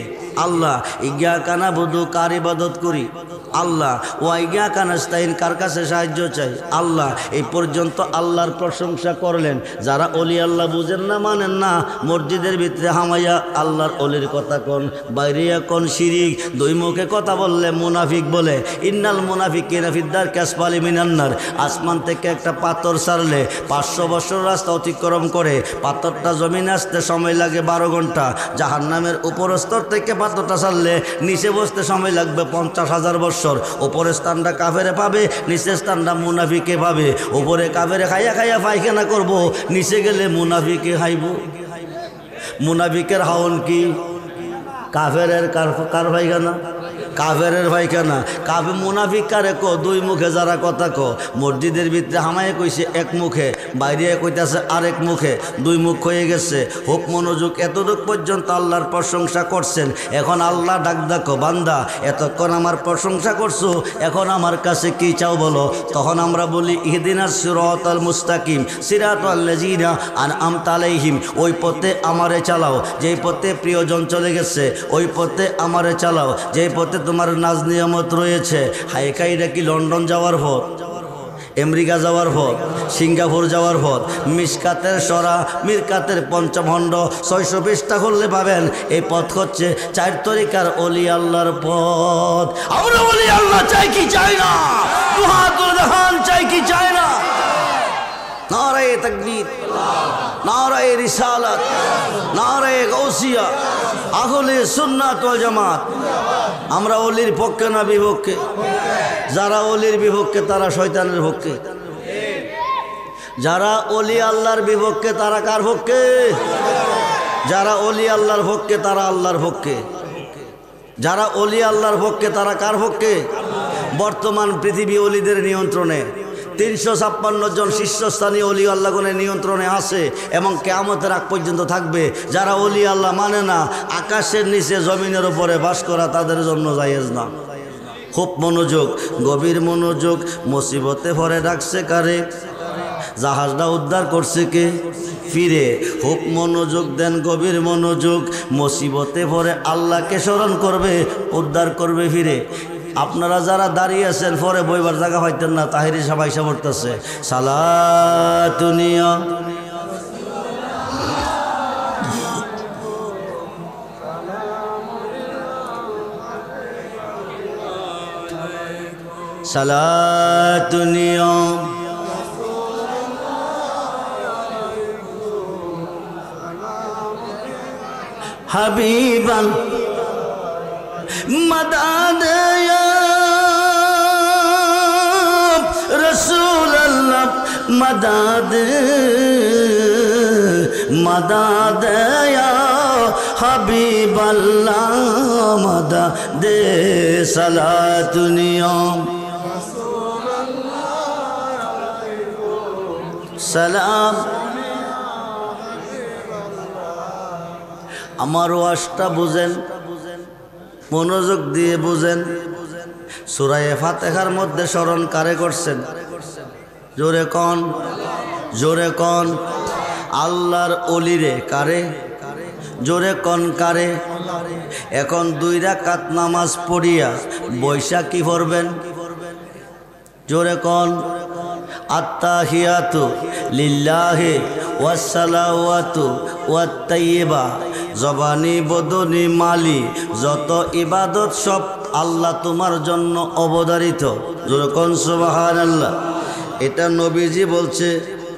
আল্লাহ। ইয়্যাকা না'বুদু কার ইবাদত করি? আল্লাহ। ওয়া ইয়্যাকা নাস্তাইন কার কাছে সাহায্য চাই? আল্লাহ। এই পর্যন্ত আল্লাহর প্রশংসা করলেন। যারা অলি আল্লাহ বুঝেন না, মানেন না, মসজিদের ভিতরে হামাইয়া আল্লাহর অলির কথা কোন, বাইরিয়া কোন শিরিক। দুই মুখে কথা বললে মুনাফিক বলে। ইন্নাল মুনাফিকিনা ফিদ-দারকি আসফালি মিনান নার। আসমান থেকে একটা পাথর ছাড়লে 500 বছর রাস্তা অতিক্রম করে, পাথরটা জমিনে আসতে সময় লাগে 12 ঘন্টা। জাহান্নামের উপর স্তর থেকে পাথরটা ছাড়লে নিচে বসতে সময় লাগবে 50,000 বছর। উপরের স্থানটা কাফেরে পাবে, নিচের স্থানটা মুনাফিকে পাবে। উপরে কাফেরে খাইয়া খাইয়া পায়খানা করব, নিচে গেলে মুনাফিকে খাইব। মুনাফিকের হাওন কি? কাফেরের কার পায়খানা? কাফেরের পায়খানা। কাফে মুনাফিক কারে কো? দুই মুখে যারা কথা কো। মসজিদের ভিতরে হামায় কইছে এক মুখে, বাইরে কইতাছে আরেক মুখে, দুই মুখ হয়ে গেছে। হোক মনোযোগ। এতটুক পর্যন্ত আল্লাহর প্রশংসা করছেন। এখন আল্লাহ ডাক দেখো, বান্দা এতক্ষণ আমার প্রশংসা করছো, এখন আমার কাছে কি চাও বলো? তখন আমরা বলি ইহদিনাস সিরাতাল মুস্তাকিম সিরাতাল লাযিনা আনআমতা আলাইহিম। ওই পথে আমারে চালাও যেই পথে প্রিয়জন চলে গেছে, ওই পথে আমারে চালাও যেই পথে তোমার নাজ নিয়ামত রয়েছে। হাইকাইটা কি লন্ডন যাওয়ার পথ, আমেরিকা যাওয়ার পথ, সিঙ্গাপুর যাওয়ার পথ? মিশকাতের সরা মিরকাতের পঞ্চমখণ্ড 620টা করলে পাবেন এই পথ হচ্ছে 4 তরিকার অলি আল্লাহর পথ। আমরা অলি আল্লাহ চাই কি চাই না? দুহাতুল দেখান চাই কি চাই না? নারায়ে তাকবীর, নারায়ে রিসালাত, নারায়ে গাউসিয়া, আহলে সুন্নাত ওয়াল জামাত। আমরা অলির পক্ষে না বিপক্ষে? যারা অলির বিপক্ষে তারা শয়তানের পক্ষে। যারা অলি আল্লাহর বিপক্ষে তারা কার পক্ষে? যারা অলি আল্লাহর পক্ষে তারা আল্লাহর পক্ষে। যারা অলি আল্লাহর পক্ষে তারা কার পক্ষে? বর্তমান পৃথিবী অলিদের নিয়ন্ত্রণে। 356 জন শীর্ষস্থানীয় অলি আল্লাহগণের নিয়ন্ত্রণে আছে এবং কিয়ামতের আগ পর্যন্ত থাকবে। যারা অলি আল্লাহ মানে না, আকাশের নিচে জমিনের উপরে বাস করা তাদের জন্য জায়েজ না। খুব মনোযোগ, গভীর মনোযোগ। মুসিবতে পড়ে ডাকছে কারে? জাহাজটা উদ্ধার করছে কে? ফিরে। খুব মনোযোগ দেন, গভীর মনোযোগ। মুসিবতে পড়ে আল্লাহকে স্মরণ করবে, উদ্ধার করবে ফিরে। আপনারা যারা দাঁড়িয়ে আছেন পরে বইবার জায়গা পাইতেন না, তাহিরি সবাই এসে পড়তেছে। সালাতুনিয়া সালাতুনিয়া হাবিবান মদদ ইয়া রাসূলুল্লাহ মদদ মদদ ইয়া হাবিবাল্লাহ মদদ সালাতুনিয়া সালাম। আমার ওয়াজটা বুঝেন, মনোযোগ দিয়ে বুঝেন। সূরা ফাতিহার মধ্যে স্মরণ কারে করছেন? জোরে কোন, জোরে কোন। আল্লাহর অলিরে কারে? জোরে কোন কারে? এখন 2 রাকাত নামাজ পড়িয়া বৈশাখ কি পড়বেন? জোরে কোন। আত্তাহিয়াতু লিল্লাহি ওয়াসসালাওয়াতু ওয়াত-তাইয়্যিবা, জবানি বদনি মালি যত ইবাদত সব আল্লাহ তোমার জন্য অবধারিত। জোরে কোন সুবহানাল্লাহ। এটা নবীজি বলছে।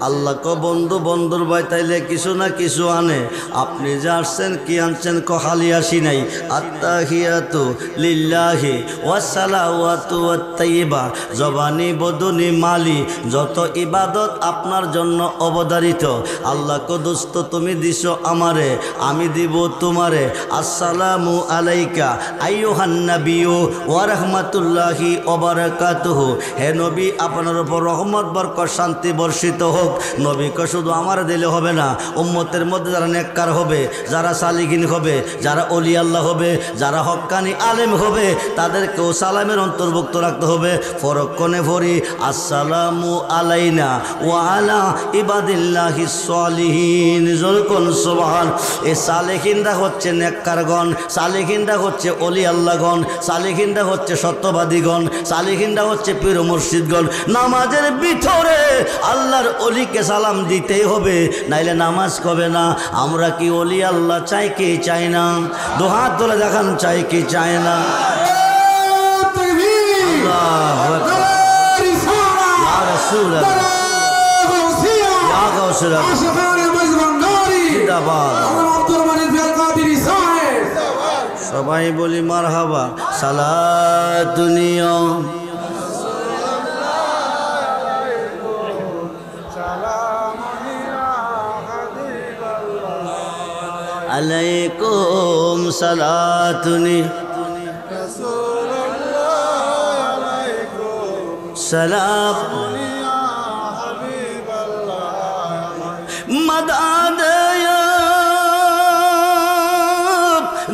আল্লাহ ক বন্ধু বন্ধুর ভাই তাইলে কিছু না কিছু আনে। আপনি যে আসছেন কি আনছেন? ক খালি আসি নাই। আত্তাহিয়াতু লিল্লাহি ওয়াসসালাওয়াতু ওয়াত-তাইয়্যিবা, জবানি বদনি মালি যত ইবাদত আপনার জন্য অবধারিত। আল্লাহ ক দোস্ত তুমি দিছো আমারে, আমি দিব তোমারে। আসসালামু আলাইকা আইয়ুহান নাবিয়্যু ওয়া রাহমাতুল্লাহি ওয়া বারাকাতুহু। হে নবী, আপনার উপর রহমত বরকত শান্তি বর্ষিত হোক। নবীকে শুধু আমার দিলে হবে না, উম্মতের মধ্যে যারা নেককার হবে, যারা সালিহিন হবে, যারা ওলি আল্লাহ হবে, যারা হক্কানি আলেম হবে, তাদেরকেও সালামের অন্তর্ভুক্ত রাখতে হবে। ফরক্ষণে ফরি আসসালামু আলাইনা ওয়া আলা ইবাদিল্লাহিস সালিহিন। যখন সুবহান। এই সালেহিনরা হচ্ছে নেককারগণ, সালেহিনরা হচ্ছে ওলি আল্লাহগণ, সালেহিনরা হচ্ছে সত্যবাদীগণ, সালেহিনরা হচ্ছে পীর মুর্শিদগণ। নামাজের ভিতরে আল্লাহর অলিকে সালাম দিতেই হবে, নাইলে নামাজ হবে না। আমরা কি অলি আল্লাহ চাই কি চাই না? দুহাত তুলে দেখান, চাই কি চাই না? আল্লাহু আকবার। ইয়া রাসূলুল্লাহ, ইয়া গাউসুল্লাহ, জিন্দাবাদ। সবাই বলি মারহাবা। সালাতুনিয়া আলাইকুম সালাতুনি সালাম মদদ ইয়া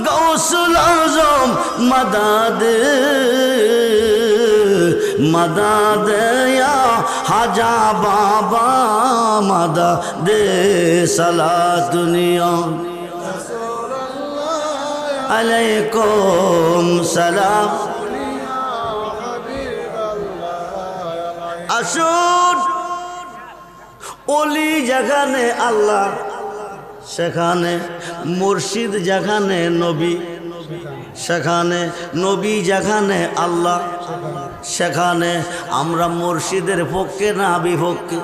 গাউসুল আজম মদদ মদদ ইয়া হাজা বাবা মদদ সালাতুনিয়া আলাইকুম সালাম। আসুন, ওলি যেখানে আল্লাহ সেখানে, মুর্শিদ যেখানে নবী সেখানে, নবী যেখানে আল্লাহ সেখানে। আমরা মুর্শিদের পক্ষে না বিপক্ষে?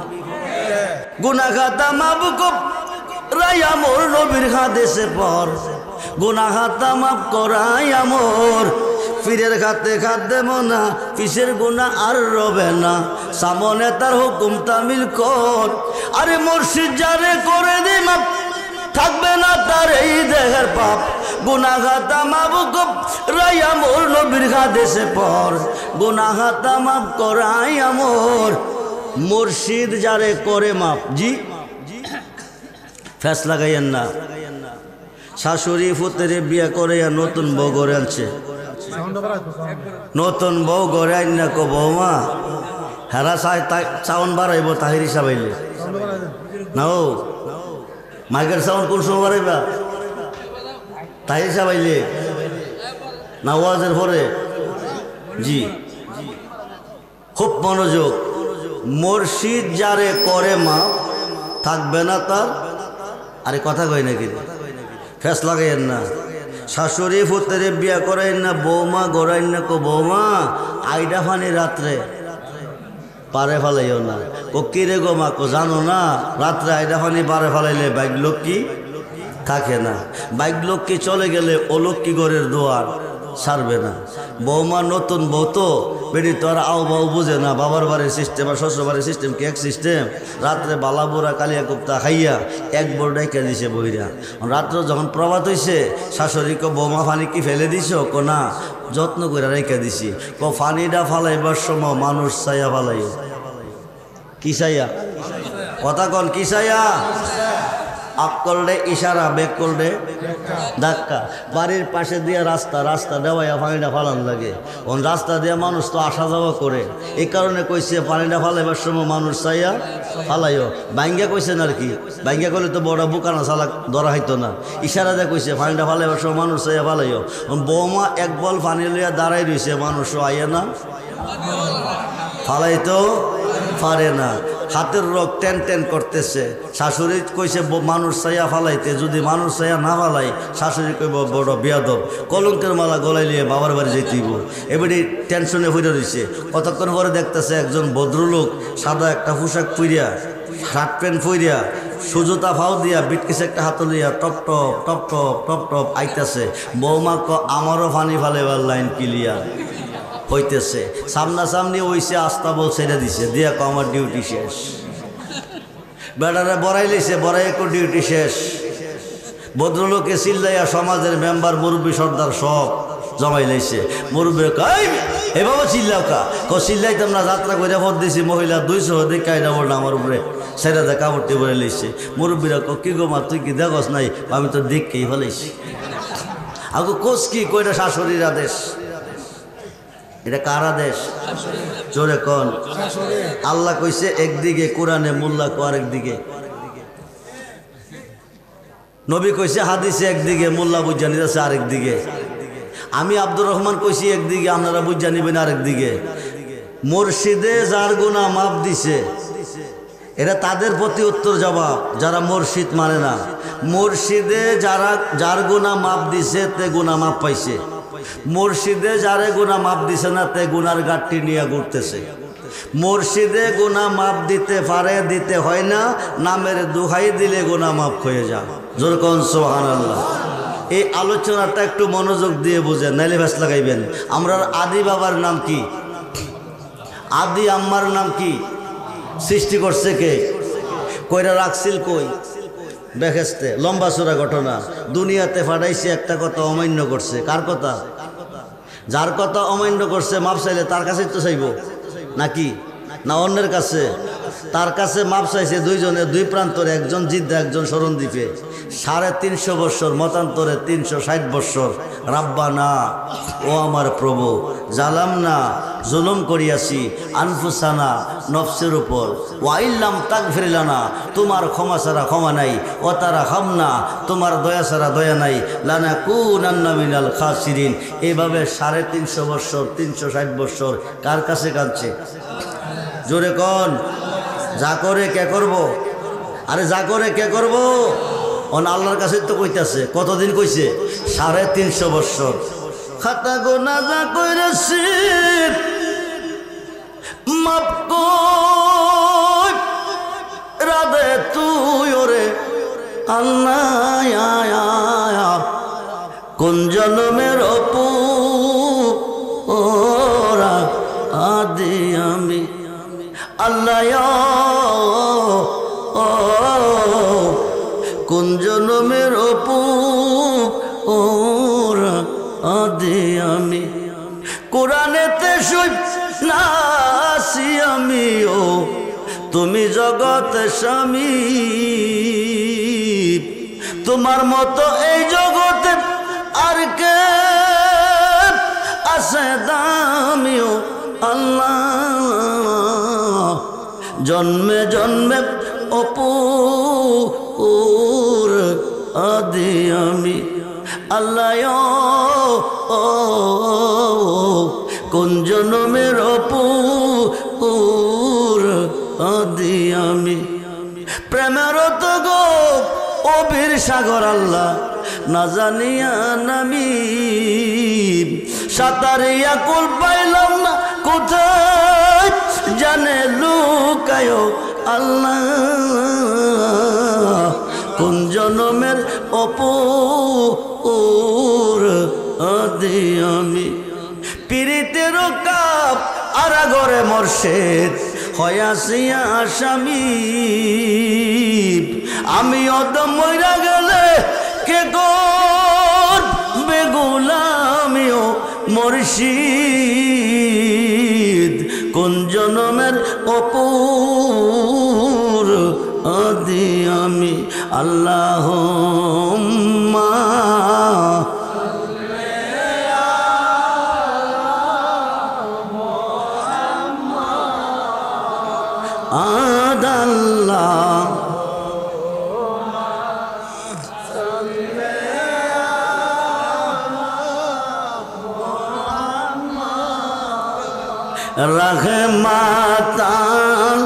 গুনাহ খাতা মাফ করাই আমর নবীর হাদিসে পর, গুনাহ খাতা মাফ করাই আমর। পীরের খাতে খাদ্যে মনা, পিসের গুনাহ আর রবে না, সামনে তার হুকুম তামিল কর। আরে মুর্শিদ যারে করে দি মাফ, থাকবে না তার এই দেহের পাপ। গুনাহ খাতা মাফ করাই আমর নবীর হাদিসে পর, গুনাহ খাতা মাফ করাই আমর। মুর্শিদ যারে করে মাপ। জি ফ্যাস লাগাইয়েন না। শাশুড়ি ফুতেরে বিয়া করে নতুন বউ গড়ে আনছে, নতুন বউ গড়ে আইন না কো বৌমা হেরা চাউন বাড়াইব তাহিরি সাবাইলে না। ও মাইকের চাউন কোন সময় বাড়াইবা? তাহিরি সাবাইলে না ওয়াজের পরে? জি, খুব মনোযোগ। মুর্শিদ যারে করে মা থাকবে না তার, আরে কথা কই নাকি, ফেস লাগাইয়েন না। শাশুড়ি ফুতেরে বিয়া করাইন না, বৌমা গড়াইন না, কো বৌমা আইডা ফানি রাত্রে পারে ফেলাইও না। ও কিরে গো মা, কো জানো না রাত্রে আইডা ফানি পারে ফেলাইলে বাইক লক্ষ্মী থাকে না, বাইক লক্ষ্মী চলে গেলে ও লক্ষ্মী ঘরের দুয়ার ছাড়বে না। বৌমা নতুন বউ তো বেড়ি তো আর আও বাউ বুঝে না, বাবার বাড়ির সিস্টেম আর শ্বশুর বাড়ির সিস্টেম কি এক সিস্টেম। রাত্রে বালাবোরা কালিয়া কুপ্তা খাইয়া এক বড় ডাইকা দিছে বইরা। রাত্রে যখন প্রভাত হইছে শাশুড়িকে বৌমা ফানি কি ফেলে দিছ, কো না যত্ন করে রেখে দিছি। কো ফানিটা ফালাইবার সময় মানুষ চাইয়া ফালাইও। কি চাইয়া? কথা কন, কি চাইয়া? আপ করলে ইশারা, বেক করলে ধাক্কা। বাড়ির পাশে দিয়ে রাস্তা, রাস্তা দেওয়াইয়া পানিটা ফালান লাগে। রাস্তা দিয়ে মানুষ তো আসা যাওয়া করে, এই কারণে কইছে পানিটা ফালাইবার সময় মানুষ চাইয়া ফালাইও। বাইঙ্গা কইছেন আর কি, বাইঙ্গা করলে তো বড় বুকানা চালাক ধরা হইতো না। ইশারা দিয়ে কইছে পানিটা ফালাইবার সময় মানুষ চাইয়া ফালাইও। বৌমা এক বল পানি লইয়া দাঁড়াই রয়েছে, মানুষও আইয়া না ফালাইতো পারে না। হাতের রোগ টেন টেন করতেছে। শাশুড়ি কইছে মানুষ চাইয়া ফালাইতে, যদি মানুষ চাইয়া না ফালাই শাশুড়ি কইব বড় বেয়াদব, কলঙ্কের মালা গলায় নিয়ে বাবার বাড়ি যেতেইব। এবারে টেনশনে হইয়া রয়েছে। কতক্ষণ পরে দেখতেছে একজন ভদ্রলোক সাদা একটা পোশাক পইরিয়া, শার্ট প্যান্ট পইরিয়া, সুজোতা ফাও দিয়া, বিটকেছে একটা হাত লইয়া top top top top top top আইতাছে। বৌমা ক আমারও ফানি ফালাইবার লাইন ক্লিয়ার হইতেছে। সামনাসামনি ওইসে আস্তা বল ছেড়ে দিছে, দিয়া কো আমার ডিউটি শেষ। বেড়ারে বড়াই লইছে, বড়াই কো ডিউটি শেষ। ভদ্রলোকে চিল্লাইয়া সমাজের মেম্বার মুরব্বী সর্দার সব জমাই লাইছে। মুরব্বী কই এ বাবা চিল্লাও কা, কো চিল্লাইতাম না, যাত্রা করে ভোট দিছি, মহিলা 200 দিক কায়দা বলল আমার উপরে ছেড়ে দে, কাপড়টি বলে লইছে। মুরব্বীরা কো কি গো মা তুই কি দেখস নাই? আমি তো দেখকেই ফেলাইছি। আগো কোস কি কইটা শাশুড়ির আদেশ, এটা কার আদেশ? জোরে কন। আল্লাহ কইছে একদিকে, কোরআনে, মোল্লা কো আরেকদিকে। নবী কইছে হাদিসে একদিকে, মোল্লা বুঝা নিতেছে আরেকদিকে। আমি আব্দুর রহমান কইছি একদিকে, আপনারা বুঝা নিবেন আরেকদিকে। মুর্শিদে যার গুনাহ মাপ দিছে, এটা তাদের প্রতি উত্তর জবাব যারা মুর্শিদ মানে না। মুর্শিদে যার গুনাহ মাপ দিছে তে গুনাহ মাপ পাইছে। মুর্শিদে যারে গুনাহ মাপ দিছে না তে গুনার গাঠটি নিয়ে ঘুরতেছে। মুর্শিদে গুনাহ মাপ দিতে পারে, দিতে হয় না, নামের দোহাই দিলে গুনাহ মাপ হয়ে যায়। জোর কোন সুবহানাল্লাহ। এই আলোচনাটা একটু মনোযোগ দিয়ে বুঝেন, নাইলে ভ্যাস লাগাইবেন। আমরা আদি বাবার নাম কি? আদি আম্মার নাম কি? সৃষ্টি করছে কে? কইরা রাখছিল কই? বেহেশতে। লম্বা চূড়া ঘটনা। দুনিয়াতে ফাটাইছে, একটা কথা অমান্য করছে। কার কথা? যার কথা অমান্য করছে মাপ চাইলে তার কাছেই তো চাইব নাকি, না অন্যের কাছে? তার কাছে মাপ চাইছে দুইজনে, দুই প্রান্তরে, একজন জিদ্দা একজন শরণদ্বীপে। 350 বৎসর, মতান্তরে 360 বৎসর। রাব্বানা, ও আমার প্রভু, জালাম না, জুলুম করিয়াছি, আনফুসানা, নফসের উপর, ওয়াইল্লাম তাগফির লানা, তোমার ক্ষমা ছাড়া ক্ষমা নাই, ও তারা হামনা, তোমার দয়া ছাড়া দয়া নাই, লানাকুনান্না মিনাল খাসিরিন। এইভাবে 350 বৎসর, 360 বৎসর কার কাছে কাঁদছে? জোরে কন। যা করে কে করব? আরে যা করে কে করব? অন আল্লাহর কাছে তো কইতাছে। কতদিন কইছে? 350 বৎসর। খাতা গোনা যা কইরেছি মাপ কই রাধে তুই ওরে আল্লাহ, কোন জন্মের অপু ওরা আদি আমি আল্লাহ, কোন জন্মের অপু ওরা আদি আমি। কোরআনেতে সই নাসি আমিও, তুমি জগতে স্বামী, তোমার মতো এই জগতে আর কে আছে দামিও আল্লাহ। জন্মে জন্মে অপুর আদি আমি আল্লাহ, কোন জনমের অপুর আদি আমি প্রেমের তো গো অবির সাগর আল্লাহ না জানিয়া নামি সাঁতারিয়া কুল পাইলাম না কোথায় জানে লুকায় আল্লাহ কোন জনমের অপুর আদি আমি পীড়িতের কাপ আরাগরে মোরশেদ হয়াসিয়া আসামি আমি অদম মইরা গেলে কে করবে গোলামিও মুর্শিদ কোন জনমের অপুর আদি আমি আল্লাহুম্মা আদাল্লাহ রহমাতান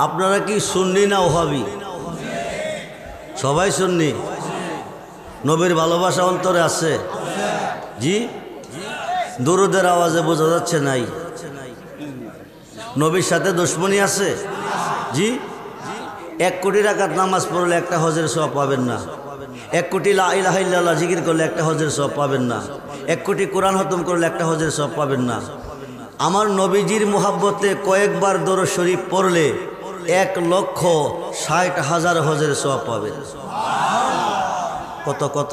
আপনারা কি সুন্নি না ওহাবি? সবাই সুন্নি। নবীর ভালোবাসা অন্তরে আছে? জি। দুরুদের আওয়াজে বোঝা যাচ্ছে নাই। নবীর সাথে দুশমনী আছে? জি। 1 কোটি রাকাত নামাজ পড়লে একটা হজের সওয়াব পাবেন না। 1 কোটি লা ইলাহা ইল্লাল্লাহ জিকির করলে একটা হজের সওয়াব পাবেন না। 1 কোটি কোরআন খতম করলে একটা হজের সওয়াব পাবেন না। আমার নবীজির মুহাব্বতে কয়েকবার দরুদ শরীফ পড়লে 1,60,000 হজের সওয়াব পাবেন। কত কত?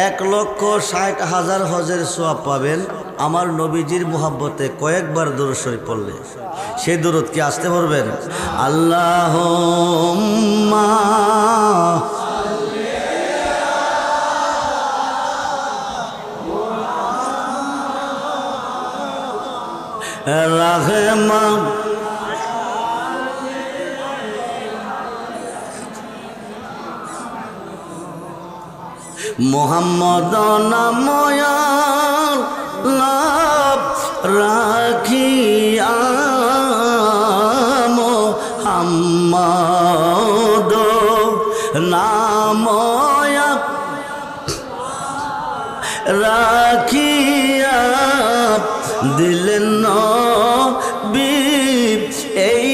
1,60,000 হজের সওয়াব পাবেন আমার নবীজির মুহাব্বতে কয়েকবার দরুদ শরীফ পড়লে। সেই দরুদ কি আসতে পারবেন? আল্লাহুম্মা রাহমান মোহাম্মদ নাময়ার লাভ রাখিয়া মোহাম্মদ নাময়া রাখিয়া দিলেন নবী এই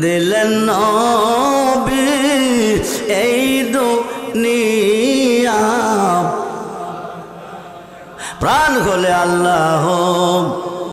দিলেন নবী এই দুনিয়া প্রাণ খোলে আল্লাহ